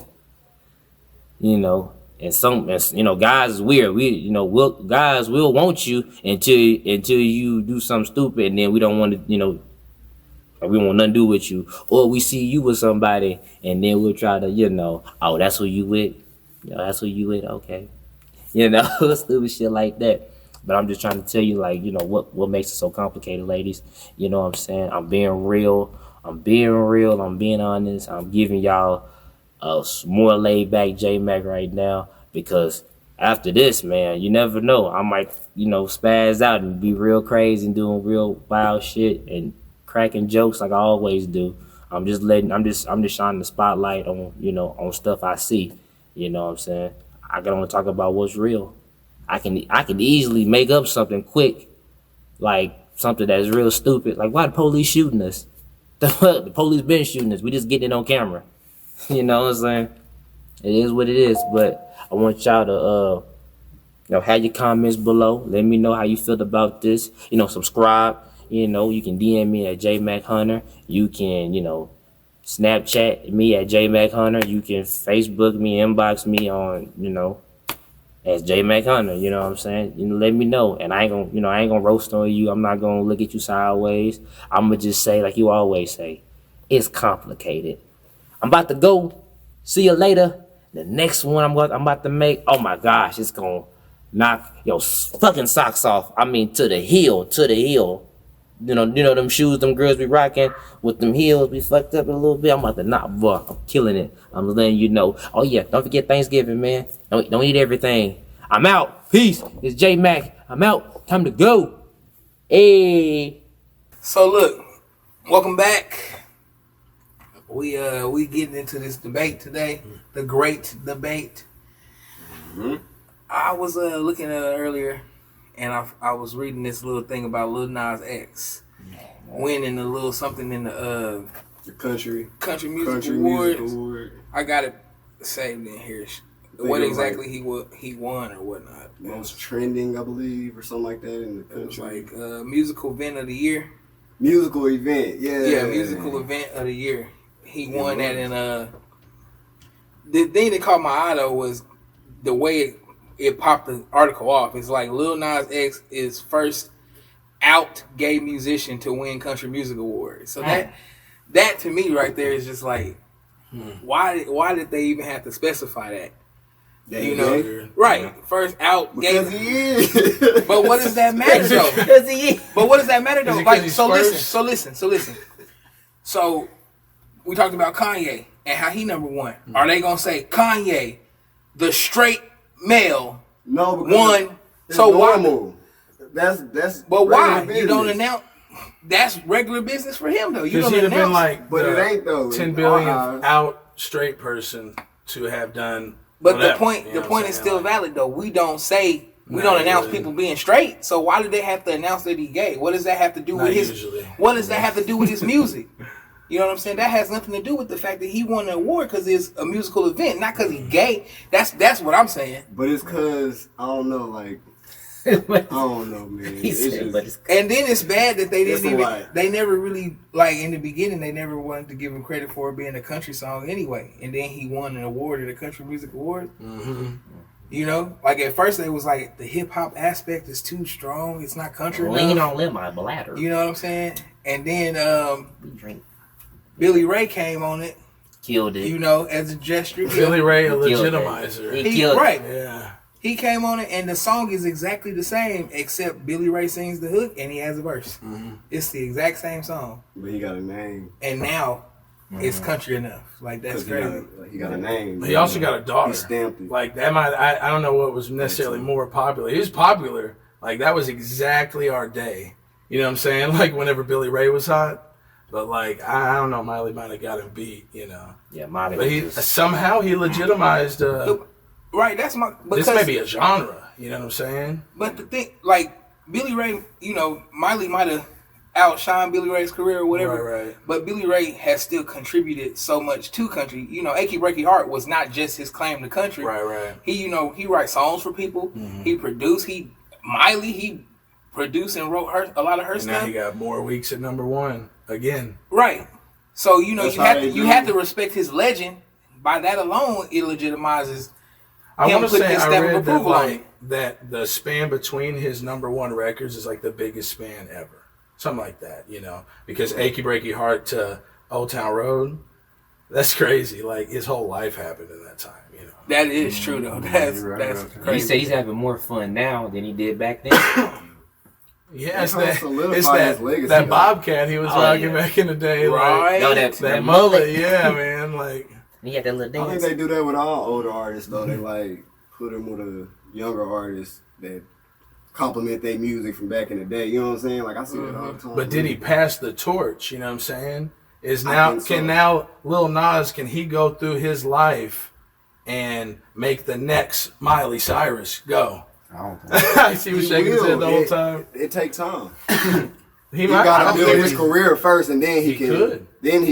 You know, and you know, guys is weird. Guys will want you until you do something stupid, and then we don't want to, you know, we want nothing to do with you. Or we see you with somebody, and then we'll try to, you know, oh, that's who you with. You know, that's who you with. Okay, you know, stupid shit like that. But I'm just trying to tell you, like, you know, what makes it so complicated, ladies. You know what I'm saying? I'm being real. I'm being honest. I'm giving y'all a more laid back Jmac right now, because after this, man, you never know. I might, you know, spaz out and be real crazy and doing real wild shit and cracking jokes like I always do. I'm just shining the spotlight on, you know, on stuff I see. You know what I'm saying? I can only talk about what's real. I can easily make up something quick, like something that's real stupid. Like, why the police shooting us? The police been shooting us. We just getting it on camera. You know what I'm saying? It is what it is. But I want y'all to, you know, have your comments below. Let me know how you feel about this. You know, subscribe. You know, you can DM me at Jmac Hunter. You can, you know, Snapchat me at Jmac Hunter. You can Facebook me, inbox me on, you know, as Jmac Hunter. You know what I'm saying? You know, let me know. And I ain't gonna roast on you. I'm not gonna look at you sideways. I'm gonna just say like you always say, It's complicated. I'm about to go. See you later. The next one I'm about to make, oh my gosh, it's gonna knock your fucking socks off. I mean, to the heel. You know them shoes them girls be rocking with them heels be fucked up a little bit. I'm about to knock, boy. I'm killing it. I'm letting you know. Oh yeah, don't forget Thanksgiving, man. Don't eat everything. I'm out. Peace. It's Jmac. I'm out. Time to go. Hey. So look, welcome back. We getting into this debate today, the great debate. I was looking at it earlier, and I was reading this little thing about Lil Nas X winning a little something in the country music award. I got it saved in here. What exactly he won or whatnot. Most trending, I believe, or something like that in the country. It was like musical event of the year. Musical event, yeah. Yeah, musical event of the year. He won that, and the thing that caught my eye though was the way it popped the article off. It's like Lil Nas X is first out gay musician to win Country Music Award. So that to me right there is just like, why did they even have to specify that? You know, right? First out gay. Because he is. But what does that matter though? Because he is. But what does that matter though? Like, so first? listen. So we talked about Kanye and how he number one. Are they gonna say Kanye, the straight male, won? So normal. That's. But why business. you don't announce? That's regular business for him though. You Because don't he'd have been announce. like, But it ain't though. 10 billionth out straight person to have done. But whatever, the point is still valid though. We don't say. We don't announce people being straight. So why do they have to announce that he's gay? What does that have to do with his? Usually. What does that have to do with his music? You know what I'm saying? That has nothing to do with the fact that he won the award because it's a musical event, not because he's gay. That's what I'm saying. But it's because I don't know, like I don't know, man. And then it's bad that they didn't even. They never really like in the beginning. They never wanted to give him credit for it being a country song anyway. And then he won an award at a Country Music Award. Mm-hmm. You know, like at first they was like the hip hop aspect is too strong. It's not country. Lean on limb, my bladder. You know what I'm saying? And then Billy Ray came on it. Killed it. You know, as a gesture. Billy Ray, a legitimizer. He killed it. Yeah. He came on it, and the song is exactly the same, except Billy Ray sings the hook and he has a verse. Mm-hmm. It's the exact same song. But he got a name. And now it's country enough. Like, that's crazy. He got a name. He also got a daughter. He stamped it. Like, that might, I don't know what was necessarily more popular. He was popular. Like, that was exactly our day. You know what I'm saying? Like, whenever Billy Ray was hot. But, like, I don't know. Miley might have got him beat, you know. Yeah, Miley. But somehow he legitimized. Right, that's my. This may be a genre, you know what I'm saying? But the thing, like, Billy Ray, you know, Miley might have outshined Billy Ray's career or whatever. Right. But Billy Ray has still contributed so much to country. You know, Achy Breaky Heart was not just his claim to country. Right. He, you know, he writes songs for people. Mm-hmm. He produced. He produced and wrote a lot of her stuff. Now he got more weeks at number one again. Right. So you know you have to respect his legend. By that alone, it legitimizes. I want to say I read that, like, that the span between his number one records is like the biggest span ever. Something like that, you know. Because Achy Breaky Heart to Old Town Road, that's crazy. Like, his whole life happened in that time, you know. That is true, though. That's crazy. He said he's having more fun now than he did back then. Yeah, it's that Bobcat he was rocking back in the day. Right. Like, that mullet, yeah, man. Like, he had that little dance. I think they do that with all older artists, though. They, like, put them with a younger artist that compliment their music from back in the day. You know what I'm saying? Like, I see that all the time. But did he pass the torch? You know what I'm saying? Now Lil Nas, can he go through his life and make the next Miley Cyrus go? I don't think I see you shaking his head the whole time. It takes time. He got to build his career first, and then he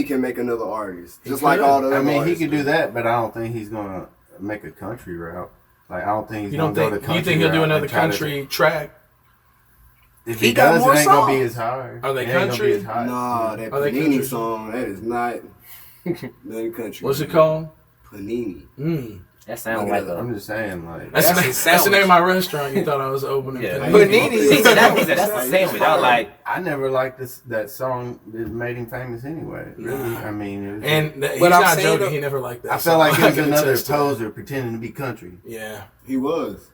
can make another artist. He just could. like all the other he artists. could do that, but I don't think he's gonna make a country route. Like, I don't think he's gonna go the country route. You think he'll do another country track? If he does, it ain't gonna be as hard. Are they country? Nah, that Panini song, that is not nothing country. What's it called? Panini. That sounds like I'm a. just saying, like That's the name of my restaurant. You thought I was opening. Yeah. Panini. He said that's a sandwich. I was like, I never liked that song that made him famous anyway. Really, I mean, it was He's But I'm not saying joking. He never liked that. I felt like he song. was I can another attest to that. poser pretending to be country. Yeah. He was.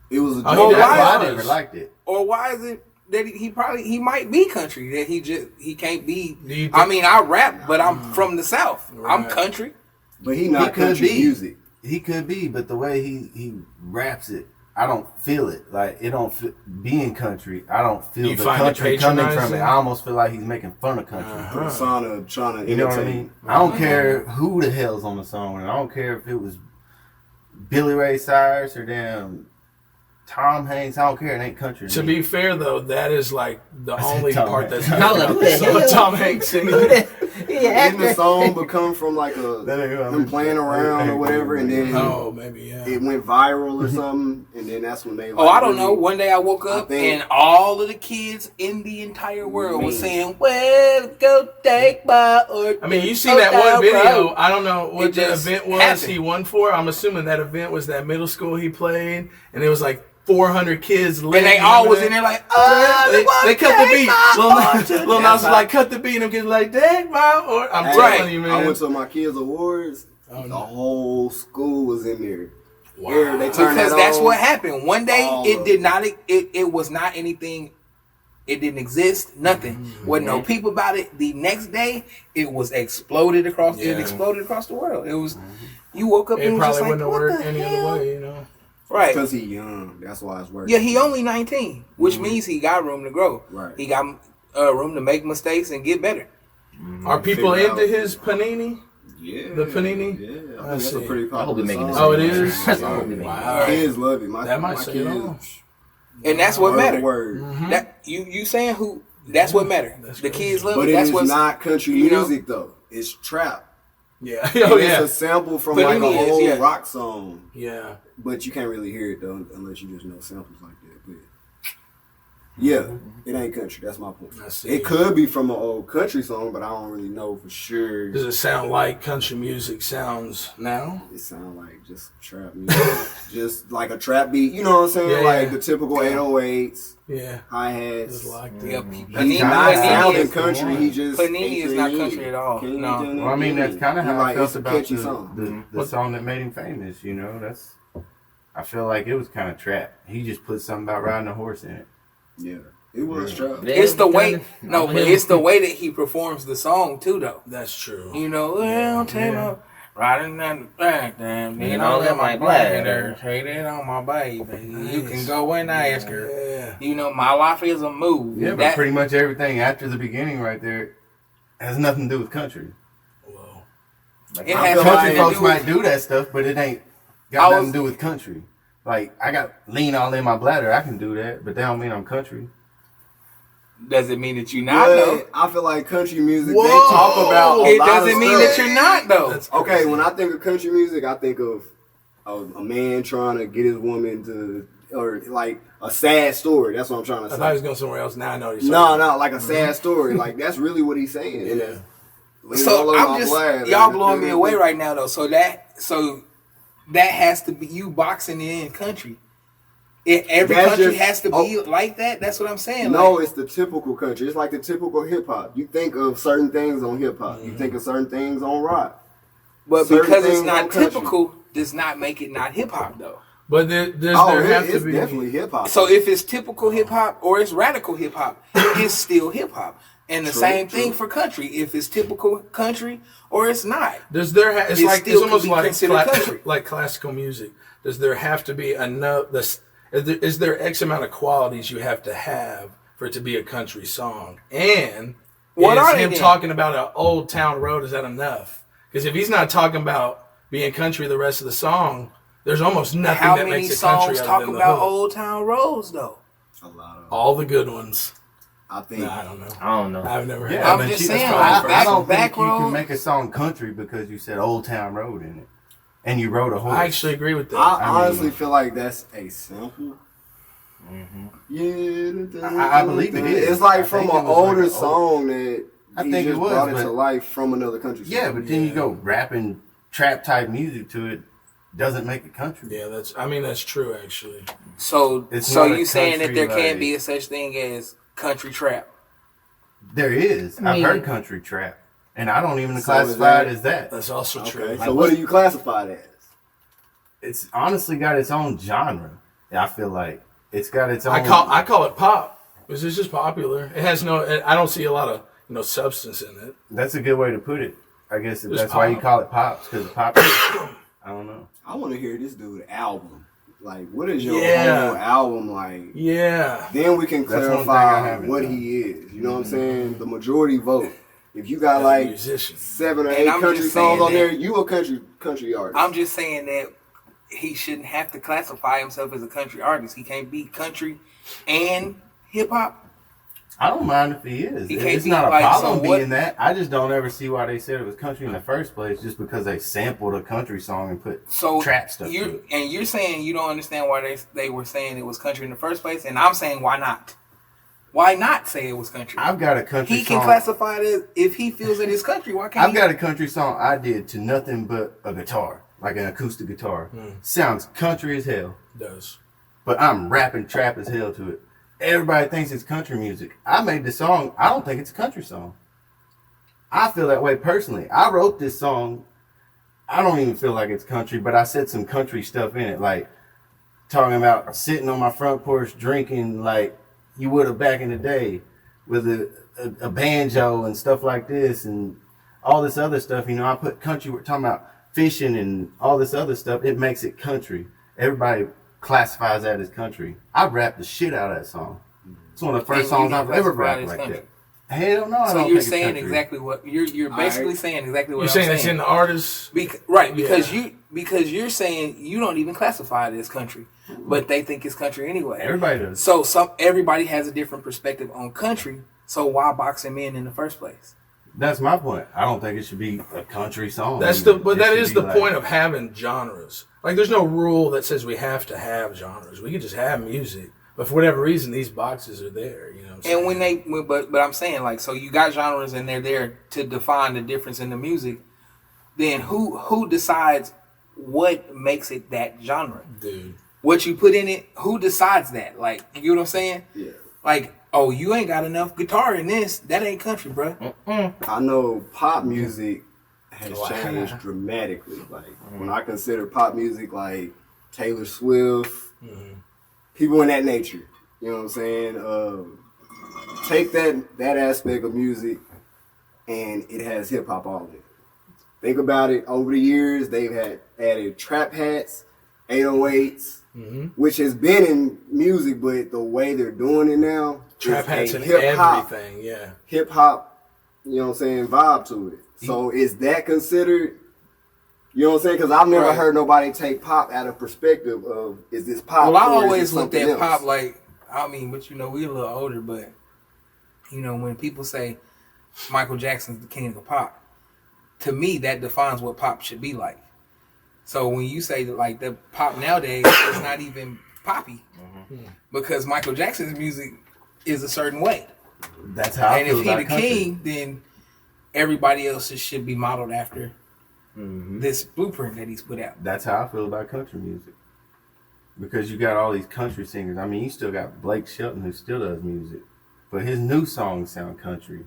It was a Oh, joke. he That's why I was. never liked it. Or why is it that he might be country, that he can't be? Do you I think- mean, I rap, but I'm from the South. I'm Right. country. But he not He could country be. music. He could be, but the way he raps it, I don't feel it. Like it don't feel, being country. I don't feel You the find it country coming from patronizing? it. I almost feel like he's making fun of country. Persona trying to You know what I imitate. mean? I don't care who the hell's on the song, and I don't care if it was Billy Ray Cyrus or damn Tom Hanks. I don't care. It ain't country. To be fair, though, that is like the only Tom part that's Hanks. I was like, who the hell? Tom Hanks singing. Didn't the song become from like him playing around or whatever, and then Oh, maybe yeah. it went viral or something, and then that's when they. Like, Oh, I don't really- know. One day I woke up think- and all of the kids in the entire world was saying, "Well, go take my order." I mean, you see that one video. I don't know It what the just event was happened. he won for. I'm assuming that event was that middle school he played, and it was like 400 kids. And they all was in there like, "Oh, They cut the beat. Lil Lil Nas was like, cut the beat, and I'm getting like, dang, wow. Or I'm Right. telling you, I man. went to my kids' awards. The whole school was in there. Wow. Yeah, they turned Because that that's on. what happened. One day All it of did not. It was not anything. It didn't exist. Nothing. Wasn't no people about it. The next day it was exploded across. It Yeah. exploded across the world. It was. You woke up It and was just probably like, wouldn't have what worked the any hell? other way, you know. Right. Because he young. That's why it's working. Yeah, he only 19, which means he got room to grow. Right. He got room to make mistakes and get better. Are people Figure into out. his panini? Yeah. The Panini? Yeah. I I think that's a see. pretty I hope popular he making this. Oh, it song. is? That's all we Wow. Kids love it. My That might my say kids. it all. And that's what Word matters. for word. That you saying who? That's what matters. That's The crazy. kids love But it. it That's is what's not country you know? music though. It's trap. Yeah. And Oh, it's yeah. a sample from But like it a is, whole yeah. rock song. Yeah. But you can't really hear it though unless you just know samples like that. But yeah, it ain't country. That's my point. I see. It could be from an old country song, but I don't really know for sure. Does it sound like country music sounds now? It sound like just trap music, just like a trap beat. You know what I'm saying? Yeah, like yeah. the typical 808s, Yeah. hi hats. Just like yeah. that. He's Panini, not Panini sounding is, country. He just Panini is not country at all. No. Well, I mean, that's kind of how I Like, felt it's a about catchy song. the song that made him famous. You know, I feel like it was kind of trap. He just put something about riding a horse in it. Yeah, it was trap. It's the way. No, but him. it's the way that he performs the song too, though. That's true. You know, well, take my riding down the back, damn, You you know, know, that my my bladder. bladder, take it on my baby. You can go and ask her. Yeah. You know, my life is a move. Yeah, but That- pretty much everything after the beginning right there has nothing to do with country. Whoa. it I has feel nothing Country to folks do with- might do that stuff, but it ain't I got was- nothing to do with country. Like, I got lean all in my bladder. I can do that, but that don't mean I'm country. Does it mean that you're not though? But I feel like country music, Whoa! they talk about a It lot doesn't of mean stuff. that you're not though. That's Okay, crazy. when I think of country music, I think of a man trying to get his woman to, or like a sad story. That's what I'm trying to I thought he was say. going somewhere else. Now I know what he's No, like a sad story. Like that's really what he's saying. And Yeah. that's- lean all So over I'm my just bladder. y'all blowing me away right now though. So that has to be you boxing in country. Every That's country just- has to be like that. That's what I'm saying. No, like, it's the typical country. It's like the typical hip hop. You think of certain things on hip hop. You think of certain things on rock. but certain because it's things not on country. typical, does not make it not hip hop though. But does Oh, there have it's to be? definitely hip hop. So if it's typical hip hop or it's radical hip hop, it's still hip hop. And the True, same true. thing for country. If it's typical country or it's not. Does there? It's It like still it's could almost be like considered country. like classical music. Does there have to be enough? Is there X amount of qualities you have to have for it to be a country song? And What is are they him then? talking about an old town road? Is that enough? Because if he's not talking about being country the rest of the song, there's almost nothing How that many makes it country songs other talk than the about hook. Old Town Roads though? a lot of. All the good ones. I think. No, I don't know. I don't know. I've never. Yeah, heard I'm that. just That's saying, probably like, the I first don't one. think Back you road. can make a song country because you said Old Town Road in it, and you rode a horse. I actually agree with that. I mean- honestly feel like that's a sample. Yeah, I believe it is. It's like I from think an it was older like an song that I he think it just was, brought it but- to life from another country. Yeah, song. but then you go rapping trap type music to it. doesn't make it country. Yeah, that's true actually. So It's so not a you saying that there country, can't like- be a such thing as country trap? There is. I I've mean- heard country trap, and I don't even So classify is it as that. That's also true. Okay, so what do you classify it as? It's honestly got its own genre. I feel like it's got its own. I call it pop. It's just popular. It has no. I don't see a lot of substance in it. That's a good way to put it. I guess It's that's why you pop. call it pops, because pop. I don't know. I want to hear this dude album. Like, what is your Yeah. whole album like? Yeah. Then we can That's one thing I clarify haven't what done. he is. You know what I'm saying? The majority vote. If you got As a like musician. 7 or And 8 I'm country just songs saying on that- there, you a country artist. I'm just saying that he shouldn't have to classify himself as a country artist. He can't be country and hip hop. I don't mind if he is. He can't It's be not a like, problem so what- being that. I just don't ever see why they said it was country in the first place, just because they sampled a country song and put So trap stuff to you're it. you're saying you don't understand why they were saying it was country in the first place, and I'm saying why not? Why not say it was country? I've got a country He song. can classify it as if he feels it is country. Why can't I've he? got a country song I did to nothing but a guitar, like an acoustic guitar. Sounds country as hell, It does. but I'm rapping trap as hell to it. Everybody thinks it's country music. I made the song. I don't think it's a country song. I feel that way personally. I wrote this song. I don't even feel like it's country, but I said some country stuff in it, like talking about sitting on my front porch drinking like you would have back in the day with a banjo and stuff like this and all this other stuff. You know, I put country. We're talking about fishing and all this other stuff. It makes it country. Everybody classifies that as country. I rapped the shit out of that song. It's one of the first And songs you I've ever classify it rapped as like country. that. Hell no, I So don't you're think saying it's country. exactly what you're basically Alright. saying exactly what You're I'm saying saying. it's in the artist. Right, because Yeah. because you're saying you don't even classify it as country, but they think it's country anyway. Everybody does. So everybody has a different perspective on country. So why box him in the first place? That's my point. I don't think it should be a country song. But It that should is be the like- point of having genres. Like, there's no rule that says we have to have genres. We can just have music, but for whatever reason, these boxes are there. You know what I'm saying? And but I'm saying, like, so you got genres and they're there to define the difference in the music. Then who decides what makes it that genre? Dude, What you put in it, who decides that? Like, you know what I'm saying? Yeah. Like, oh, you ain't got enough guitar in this. That ain't country, bro. I know pop music has Wow. changed dramatically. Like when I consider pop music, like Taylor Swift, people in that nature. You know what I'm saying? Take that aspect of music, and it has hip hop all in it. Think about it. Over the years, they've had added trap hats, 808s, which has been in music, but the way they're doing it now, trap is hats a and hip-hop- everything. Yeah. hip hop, you know what I'm saying, vibe to it. So is that considered, you know what I'm saying? Because I've never Right. heard nobody take pop out of perspective of, is this pop? Well, I or is always it looked something at else? pop like, I mean, but you know, we're a little older, but you know, when people say Michael Jackson's the king of pop, to me, that defines what pop should be like. So when you say that, like, the pop nowadays is not even poppy, because Michael Jackson's music is a certain way, That's how I and feel if he about the country. king, then everybody else should be modeled after this blueprint that he's put out. That's how I feel about country music. Because you got all these country singers. I mean, you still got Blake Shelton who still does music, but his new songs sound country.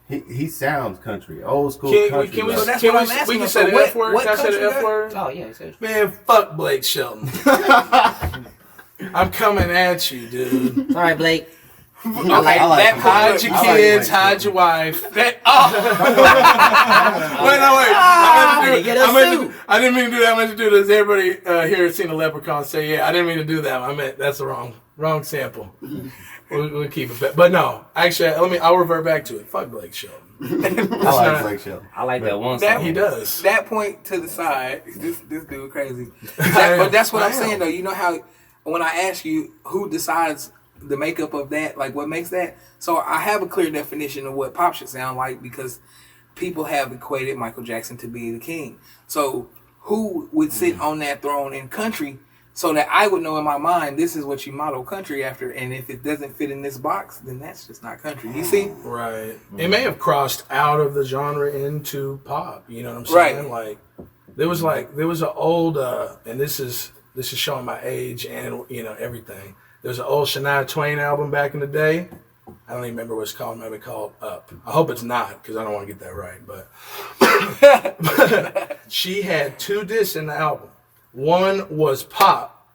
He sounds country, old school country. Can we, So like- that's can what we, I'm asking we can him. say So the what- F word? what Can I say the country F guy? word? Oh yeah, it says. Man, fuck Blake Shelton. I'm coming at you, dude. All right, Blake. I like that him. Hide your I like kids, Blake hide Shelton. your wife. That I didn't mean to do that. I meant to do this. Everybody here has seen a leprechaun say, yeah, I didn't mean to do that. I meant that's the wrong sample. We'll keep it. But no, actually, I'll revert back to it. Fuck Blake Shelton. I like Blake Shelton. I like that one That song. He does. that point to the side, this dude crazy. But that's what I I'm am. saying though. You know how when I ask you who decides the makeup of that, like what makes that, so I have a clear definition of what pop should sound like because people have equated Michael Jackson to be the king. So who would sit on that throne in country so that I would know in my mind this is what you model country after, and if it doesn't fit in this box, then that's just not country. You see? Right. It may have crossed out of the genre into pop. You know what I'm saying? Right. Like, There was an old and this is showing my age and everything. There was an old Shania Twain album back in the day. I don't even remember what it's called. Maybe called Up. I hope it's not because I don't want to get that right. But she had 2 discs in the album. One was pop,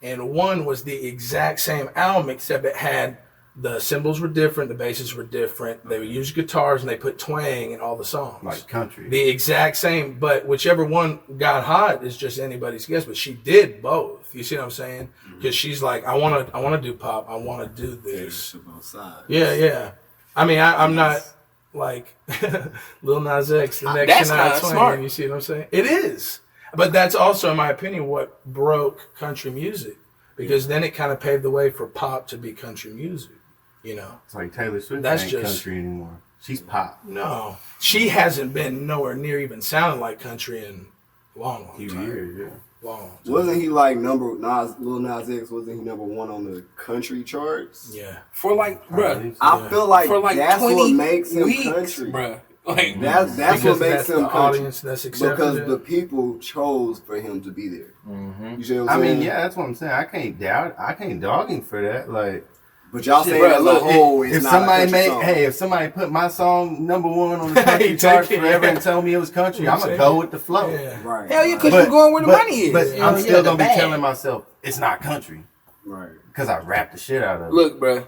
and one was the exact same album except it had the cymbals were different, the basses were different. They would use guitars and they put twang in all the songs. Like country. The exact same, but whichever one got hot is just anybody's guess. But she did both. You see what I'm saying? Because she's like, I want to do pop. I want to do this. Yeah. I mean, I'm not like Lil Nas X, the next Shania Twain. Smart. You see what I'm saying? It is. But that's also, in my opinion, what broke country music. Because then it kind of paved the way for pop to be country music. It's like Taylor Swift that's ain't just country anymore. She's pop. No, she hasn't been nowhere near even sounding like country in a long time. Yeah. Long. Wasn't he like Lil Nas X? Wasn't he number 1 on the country charts? Yeah. For like, bruh, I feel like, for like that's 20 what makes him weeks, country, bruh. Like that's what makes him the country. audience that's accepted Because it. the people chose for him to be there. You see what I I'm saying? mean, yeah, that's what I'm saying. I can't dog him for that. Like, but y'all say Bruh, as a look, whole, it's if not a somebody country song. if somebody put my song number 1 on the country You charts take it, forever yeah. and tell me it was country, I'm gonna go with the flow. Yeah. Right. hell yeah, because you're going where the money is. But I'm still the gonna be bag. telling myself it's not country Right. because I rap the shit out of it. Look, bruh.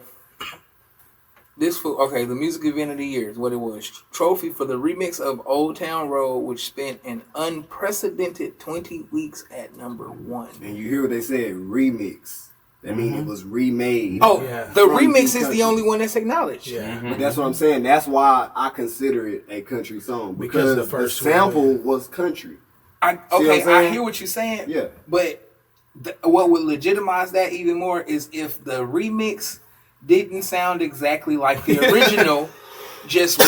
The music event of the year is what it was. Trophy for the remix of Old Town Road, which spent an unprecedented 20 weeks at number 1. And you hear what they said, remix. That means it was remade. Oh, Yeah. the From remix is country. the only one that's acknowledged. Yeah. But that's what I'm saying. That's why I consider it a country song. Because the first the sample one, yeah. was country. I what I'm I saying? hear what you're saying. Yeah. But what would legitimize that even more is if the remix didn't sound exactly like the original, just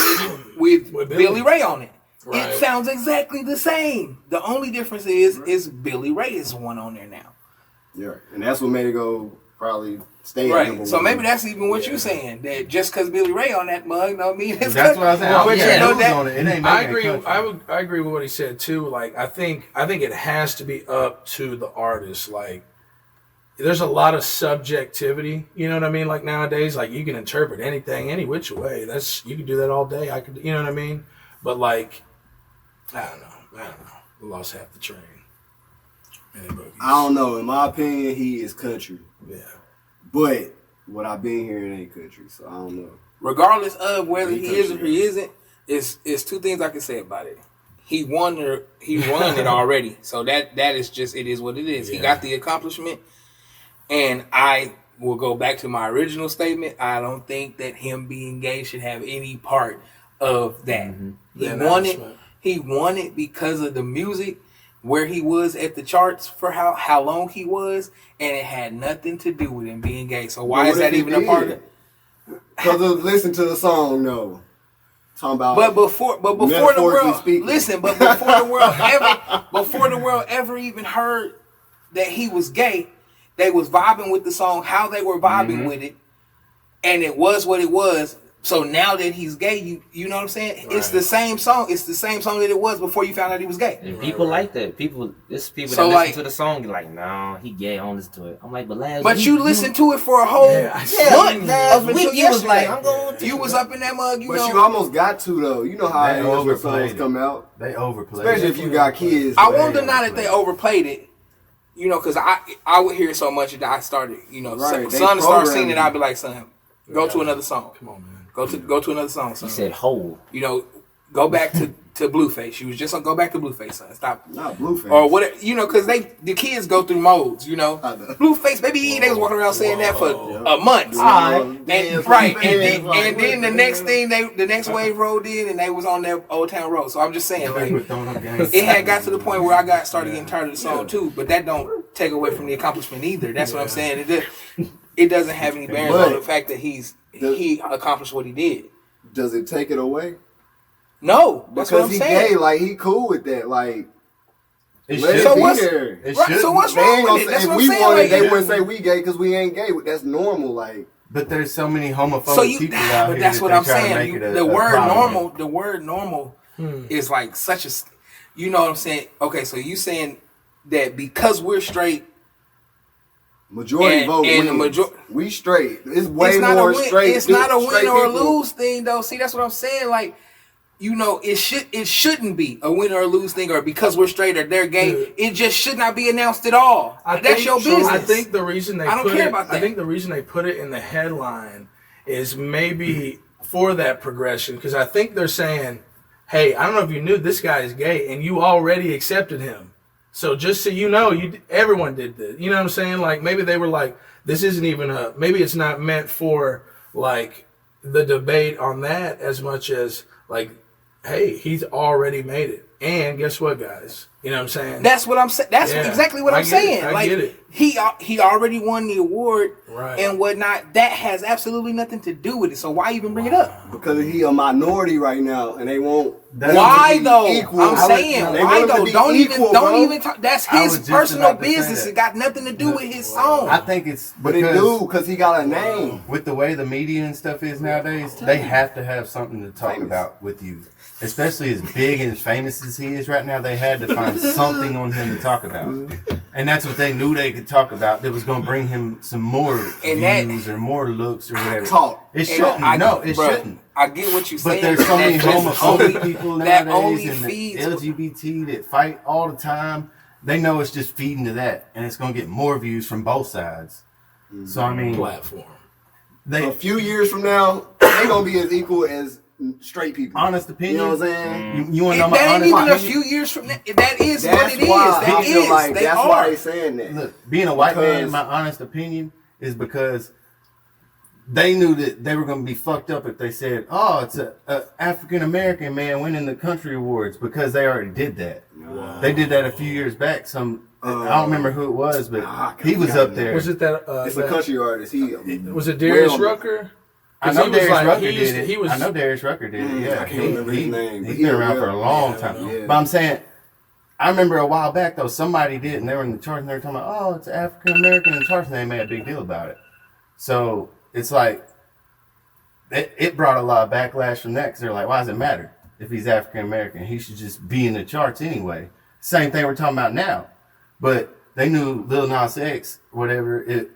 with Billy Ray on it. Right. It sounds exactly the same. The only difference is Billy Ray is one on there now. Yeah. And that's what made it go probably stay at Right. number So 1. maybe that's even what you're saying. That just because Billy Ray on that mug don't mean it's That's what I was saying. But But you know that. on it. It ain't I making agree. it country. I agree with what he said too. Like I think it has to be up to the artist. Like there's a lot of subjectivity. You know what I mean? Like nowadays, like you can interpret anything any which way. You can do that all day. I could. You know what I mean? But like I don't know. We lost half the train. I don't know. In my opinion, he is country. Yeah. But what I've been hearing ain't country, so I don't know. Regardless of whether He he is or country. he isn't, it's 2 things I can say about it. He won it already. So that is just, it is what it is. He got the accomplishment. And I will go back to my original statement. I don't think that him being gay should have any part of that. He won it because of the music, where he was at the charts for how long he was, and it had nothing to do with him being gay. So why is that even a part of it? Because listen to the song, no. Talking about But before the metaphorically world, speaking. listen. But before the world ever even heard that he was gay, they was vibing with the song, how they were vibing with it, and it was what it was. So now that he's gay, you know what I'm saying? Right. It's the same song. It's the same song that it was before you found out he was gay. And people like that. People that So, listen like- to the song, you're like, no, he gay. I don't listen to it. I'm like, but last But week, you listened to it for a whole month. Up until week, you was like, yesterday. I'm going to. You was up in that mug, But you almost got to, though. You know how They it is when overplayed songs it. come out. They overplayed Especially it. if you got kids. I won't deny that they overplayed it. You know, because I would hear it so much that I started, Right, they son started programmed singing it, you. I'd be like, son, go to another song. Come on, man. Go to another song, son. He said, "Hold." Go back to Blueface. You was just on go back to Blueface, son. Stop. Not Blueface. Or whatever, because the kids go through modes, I know. Blueface, baby, they was walking around saying that for a month. And then the next thing the next wave rolled in and they was on that Old Town Road. So I'm just saying, like, it had got to the point where I started getting tired of the song too. But that don't take away from the accomplishment either. That's what I'm saying. It doesn't have any bearing on the fact that he accomplished what he did. Does it take it away? No, that's what Because I'm he saying. gay, like he cool with that. Like It let should it So be what's- there. It Right, should. so what's They wrong ain't gonna with it? say, That's if what I'm we saying. wanted, Like, they wouldn't say we gay because we ain't gay. That's normal. Like But there's so many homophobic So you, people out but here that's that what they I'm try to saying. make it a The word problem. normal is like such a. You know what I'm saying? Okay, so you saying that because we're straight, majority vote and the wins. We straight. It's way it's not more a win, straight. it's not a win straight or people. lose thing, though. See, that's what I'm saying. Like, you know, it shouldn't be a win or lose thing, or because we're straight or they're gay. Dude. It just should not be announced at all. That's your business. I think the reason they I don't put care it, about that. I think the reason they put it in the headline is maybe for that progression, because I think they're saying, hey, I don't know if you knew this guy is gay and you already accepted him. So just so you know, everyone did this. You know what I'm saying? Like, maybe they were like, this isn't even maybe it's not meant for like the debate on that as much as like, hey, he's already made it. And guess what, guys? You know what I'm saying? That's what I'm saying. That's exactly what I'm saying. I get it. He already won the award Right. and whatnot. That has absolutely nothing to do with it. So why even bring it up? Because he a minority right now, and they won't. Why though? Equal. I'm saying They why want it to though? be Don't equal, even talk. That's I was his just personal about to say business. that. It got nothing to do with his song. I think it's But it do because he got a name. with the way the media and stuff is nowadays, they have to have something to talk about with you. Especially as big and as famous as he is right now, they had to find something on him to talk about. And that's what they knew they could talk about that was going to bring him some more views or more looks or whatever. Talk. It shouldn't. It shouldn't. I get what you're But saying. there's so many homophobic people that nowadays only and the feeds LGBT that fight all the time. They know it's just feeding to that. And it's going to get more views from both sides. So, I mean, Platform. A few years from now, they gonna be as equal as straight people. Honest opinion. You know what I'm saying? You want to know my That ain't honest even a opinion? few years from now. That is That's what it is. why That I feel is. like They that's are. why they saying that. Look, being a white man, Because- my honest opinion is because they knew that they were going to be fucked up if they said, "Oh, it's a African American man winning the country awards," because they already did that. Wow. They did that a few years back. I don't remember who it was, but he was up there. Was it that? It's a country artist. Was it Darius well- Rucker? I know he was Darius like- Rucker he used did to- it. he was- I know Darius Rucker did it. Yeah, I can't remember his name, but He's been around yeah, for a long yeah, time. yeah. But I'm saying, I remember a while back though, somebody did, and they were in the charts, and they were talking about, "Oh, it's African American in the charts," and they made a big deal about it. So it's like it brought a lot of backlash from that because they're like, "Why does it matter if he's African American? He should just be in the charts anyway." Same thing we're talking about now, but they knew Lil Nas X, whatever it.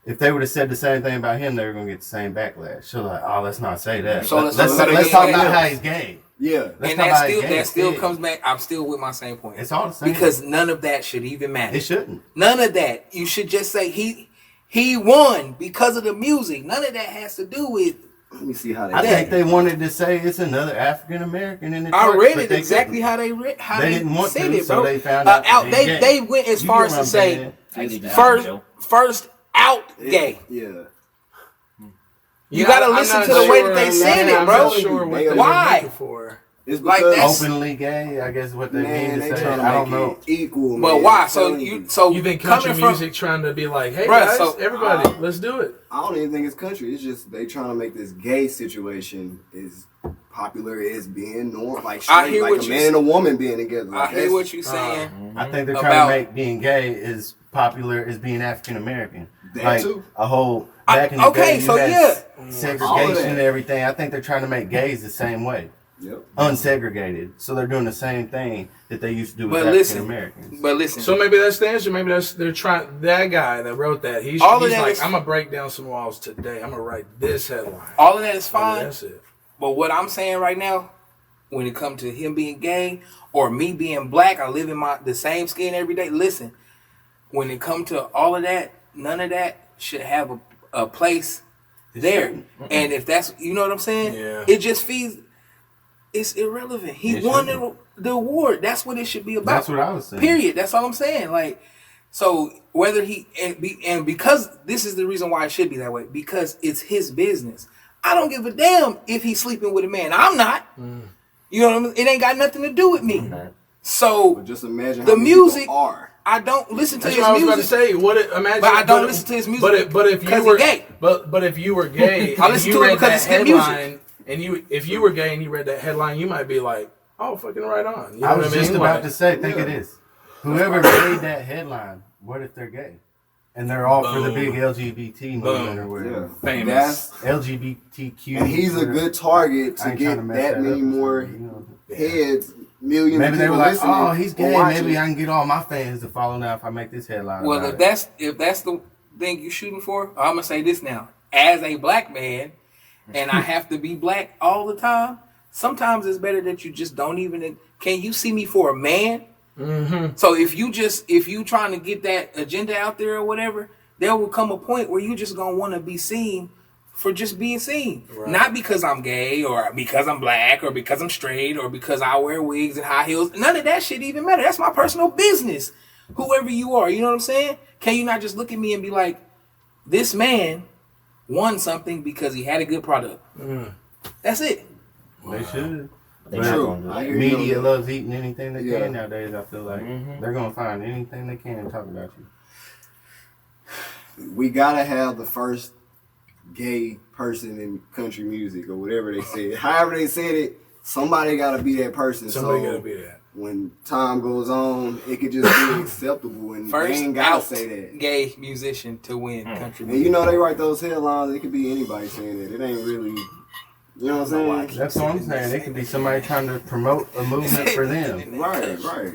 If they would have said the same thing about him, they were gonna get the same backlash. So like, oh, let's not say that. So let's let's say talk that. about how he's gay. Yeah. Let's And talk about how he's gay that still instead. comes back. I'm still with my same point. It's all the same. Because none of that should even matter. It shouldn't. None of that. You should just say he won because of the music. None of that has to do with. Let me see how they. I think they wanted to say it's another African American in the I charts, read but it they exactly couldn't. how they read. How They they didn't want said to, it, so bro. they found out that they they they went as You far get as what to I'm say saying? I get that, first Joe. first out gay. Yeah. You gotta I'm listen not to the way that sure- they said I'm it, bro. not sure what they were Why? looking for. It's Like, because that's- Openly gay, I guess is what they man, mean they to say. trying to I don't make know. it equal. But man. why? I'm So telling You think country coming from music trying to be like, hey Bruh, guys, so- everybody, let's do it. I don't even think it's country. It's just they trying to make this gay situation as popular as being normal, like I straight, hear like what a you man and a woman being together. I Like, hear that's- what you're saying. I think they're trying About- to make being gay as popular as being African American. That Like too. a whole back in the okay, day, you so had yeah. All of segregation that. and everything. I think they're trying to make gays the same way. Yep. Unsegregated. So they're doing the same thing that they used to do with But African listen, Americans. but listen. So maybe that's the answer. Maybe they're trying. That guy that wrote that, he's All of that like, is- I'm gonna break down some walls today. I'm gonna write this headline. all of that is Maybe fine. that's it. But what I'm saying right now, when it comes to him being gay or me being black, I live in the same skin every day. Listen, when it comes to all of that, none of that should have a place there. And if that's, you know what I'm saying? Yeah. It just feeds. It's irrelevant. He It won shouldn't. the award. That's what it should be about. That's what I was saying. Period. That's all I'm saying. Like, so whether he and because this is the reason why it should be that way, because it's his business. I don't give a damn if he's sleeping with a man. I'm not. You know what I mean? It ain't got nothing to do with me. So But just imagine The how many music- people are. I don't listen to That's his what I was music. about to say. Imagine, But I don't listen to his music But if because you were he's gay. but if you were gay, I and listen you to it read because that it's good music. headline, and if you were gay and you read that headline, you might be like, oh, fucking right on. You know I what was I mean? just about Like, to say, think of this. Whoever made that headline, what if they're gay? And they're all for the Boom. big LGBT movement or Yeah. whatever. Famous. That's, LGBTQ. and he's a good target I to ain't get trying to mess that that many up, more you know. heads millions Maybe of they people were like, listening. oh, he's or gay. watching. Maybe I can get all my fans to follow now if I make this headline. Well, about if that's the thing you're shooting for, I'm gonna say this now. As a black man, and I have to be black all the time, sometimes it's better that you just don't even. Can you see me for a man? Mm-hmm. So if you trying to get that agenda out there or whatever, there will come a point where you just gonna want to be seen for just being seen, not because I'm gay or because I'm black or because I'm straight or because I wear wigs and high heels. None of that shit even matter. That's my personal business. Whoever you are, you know what I'm saying? Can you not just look at me and be like, this man won something because he had a good product? That's it. They should. They But not gonna do I that. hear you media on that. loves eating anything they Yeah. can nowadays. I feel like they're gonna find anything they can to talk about you. We gotta have the first gay person in country music or whatever they said. However they said it, somebody gotta be that person. Somebody so gotta be that. when time goes on, it could just be acceptable, and First they ain't gotta out say that. gay musician to win country And music. you know they write those headlines. It could be anybody saying that. It ain't really, you know what I'm saying? That's what I'm saying. It could be somebody trying to promote a movement for them. Right.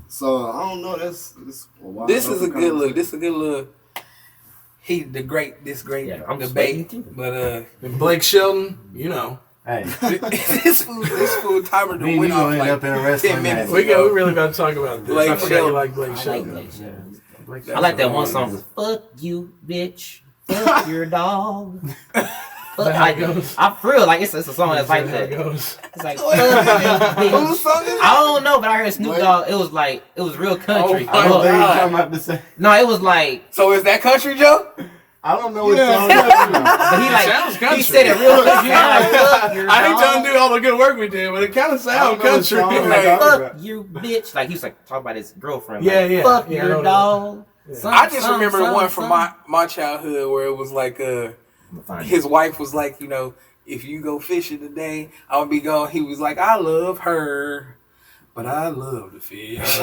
So I don't know. That's a wild This is a open good look. conversation. This is a good look. this great Yeah, I'm debate. sweating too. But And Blake Shelton, you know. Hey, this food timer me and went you off gonna end like up in a wrestling 10 minutes. match. We really got to talk about this. Blake I forgot Shelton. you like Blake I like Shelton. Blake Shelton. Blake I like that one Shelton. song. Fuck you, bitch. Fuck your dog. Fuck, how like, it goes? I feel like it's a song that's like How it that. goes. It's like, fuck you, bitch. Who's song is I don't know, but I heard Snoop Dogg. It was real country. Oh, I don't think you're God. talking about the same. No, it was like, So is that country, Joe? I don't know what song you're talking about. but he like, sounds country. he said it real country. Like, fuck your I ain't trying dog. to do all the good work we did, but it kind of I don't sounds know what country. song you're Like, talking fuck about. you, bitch. Like, he was like, talking about his girlfriend. Yeah, like, yeah. Fuck Yeah, I know your that. dog. I just remember one from my childhood where it was like his wife was like, you know, if you go fishing today, I'll be gone. He was like, I love her, but I love the fish.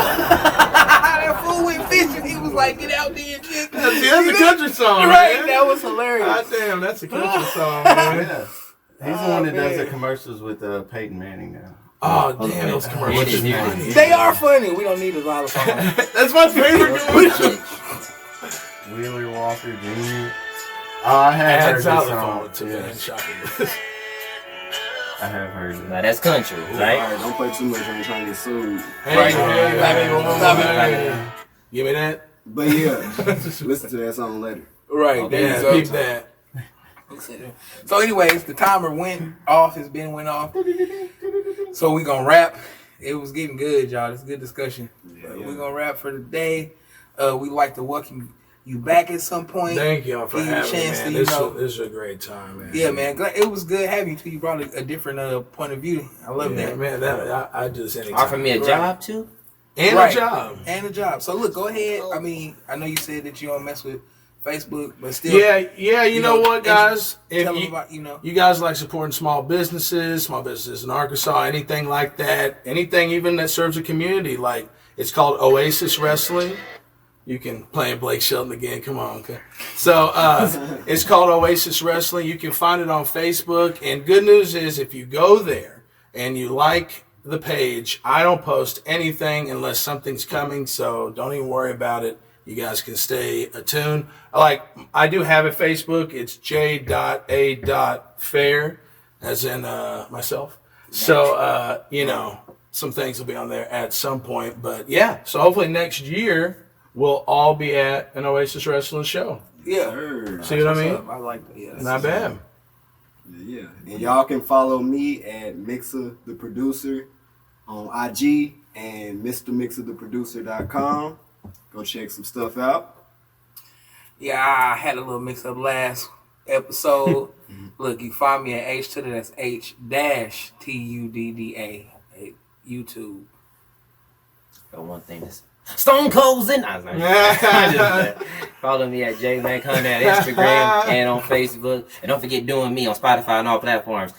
That fool went fishing. He was like, get out there and just. That's a country song, Right, man. that was hilarious. God damn, that's a country song, man. Yeah. He's the one that does the man. commercials with Peyton Manning now. Oh, damn, those commercials. What is are new? funny. They are funny. We don't need a lot of songs. That's my favorite commercial. Wheeler Walker Jr. Oh, I have heard Add this xylophone song. to Yeah, the shopping list. I have heard it. Now, that's country, All right? right, don't play too much. I ain't trying to get sued. Hey, Right. hey, Stop it. hey, Stop it. hey. Give me that. But yeah, listen to that song later. Right, there you Yeah, go. keep that. So, anyways, the timer went off. His bin went off. So we gonna wrap. It was getting good, y'all. It's a good discussion. We're gonna wrap for the day. We like to welcome you back at some point. Thank y'all for Give you a having me, chance man. to, you know- This is a great time, man. Yeah, man. It was good having you too. You brought a different point of view. I love Yeah, that. man. I just anytime. Offer me a job, too? and Right. a job. And a job. So look, go ahead. I mean, I know you said that you don't mess with Facebook, but still. Yeah. You know what, guys? If Tell them you, about, you know. you guys like supporting small businesses in Arkansas, anything like that, anything even that serves a community, like it's called Oasis Wrestling. You can play Blake Shelton again. Come on, okay. So it's called Oasis Wrestling. You can find it on Facebook. And good news is, if you go there and you like the page, I don't post anything unless something's coming. So don't even worry about it. You guys can stay attuned. I do have a Facebook. It's j.a.fair, as in myself. So, you know, some things will be on there at some point. But yeah, so hopefully next year we'll all be at an Oasis Wrestling show. Yeah. See what I mean? I like that. Yeah, Not bad. Yeah. And y'all can follow me at Mixa the Producer on IG and MrMixaTheProducer.com. Go check some stuff out. Yeah, I had a little mix up last episode. Look, you find me at H-Tudda. That's H-Tudda at YouTube. Got one thing that's Stone Cold's in. I was like, follow me at Jmac at Instagram and on Facebook. And don't forget doing me on Spotify and all platforms.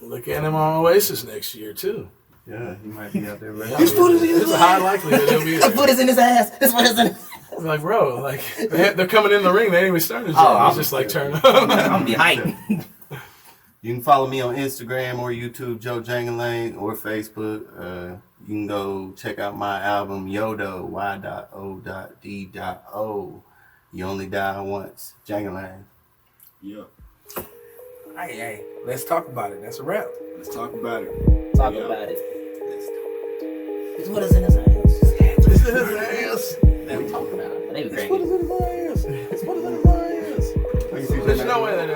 Look at him on Oasis next year, too. Yeah, he might be out there right There's a high likelihood he'll be His there. foot is in his ass. His foot is in his Like, bro, like, they're coming in the ring. They ain't even started. Oh, He's just like, turn up. I'm gonna be hyped. You can follow me on Instagram or YouTube, Joe Jangalang, or Facebook. You can go check out my album, Yodo, Y.O.D.O. You only die once. Jangalang. Yeah. Hey, let's talk about it. That's a wrap. Let's talk about it. Talk about it. It's what is in his ass. This is his ass. They be cranky. What is in his ass? What is in his ass? There's no way that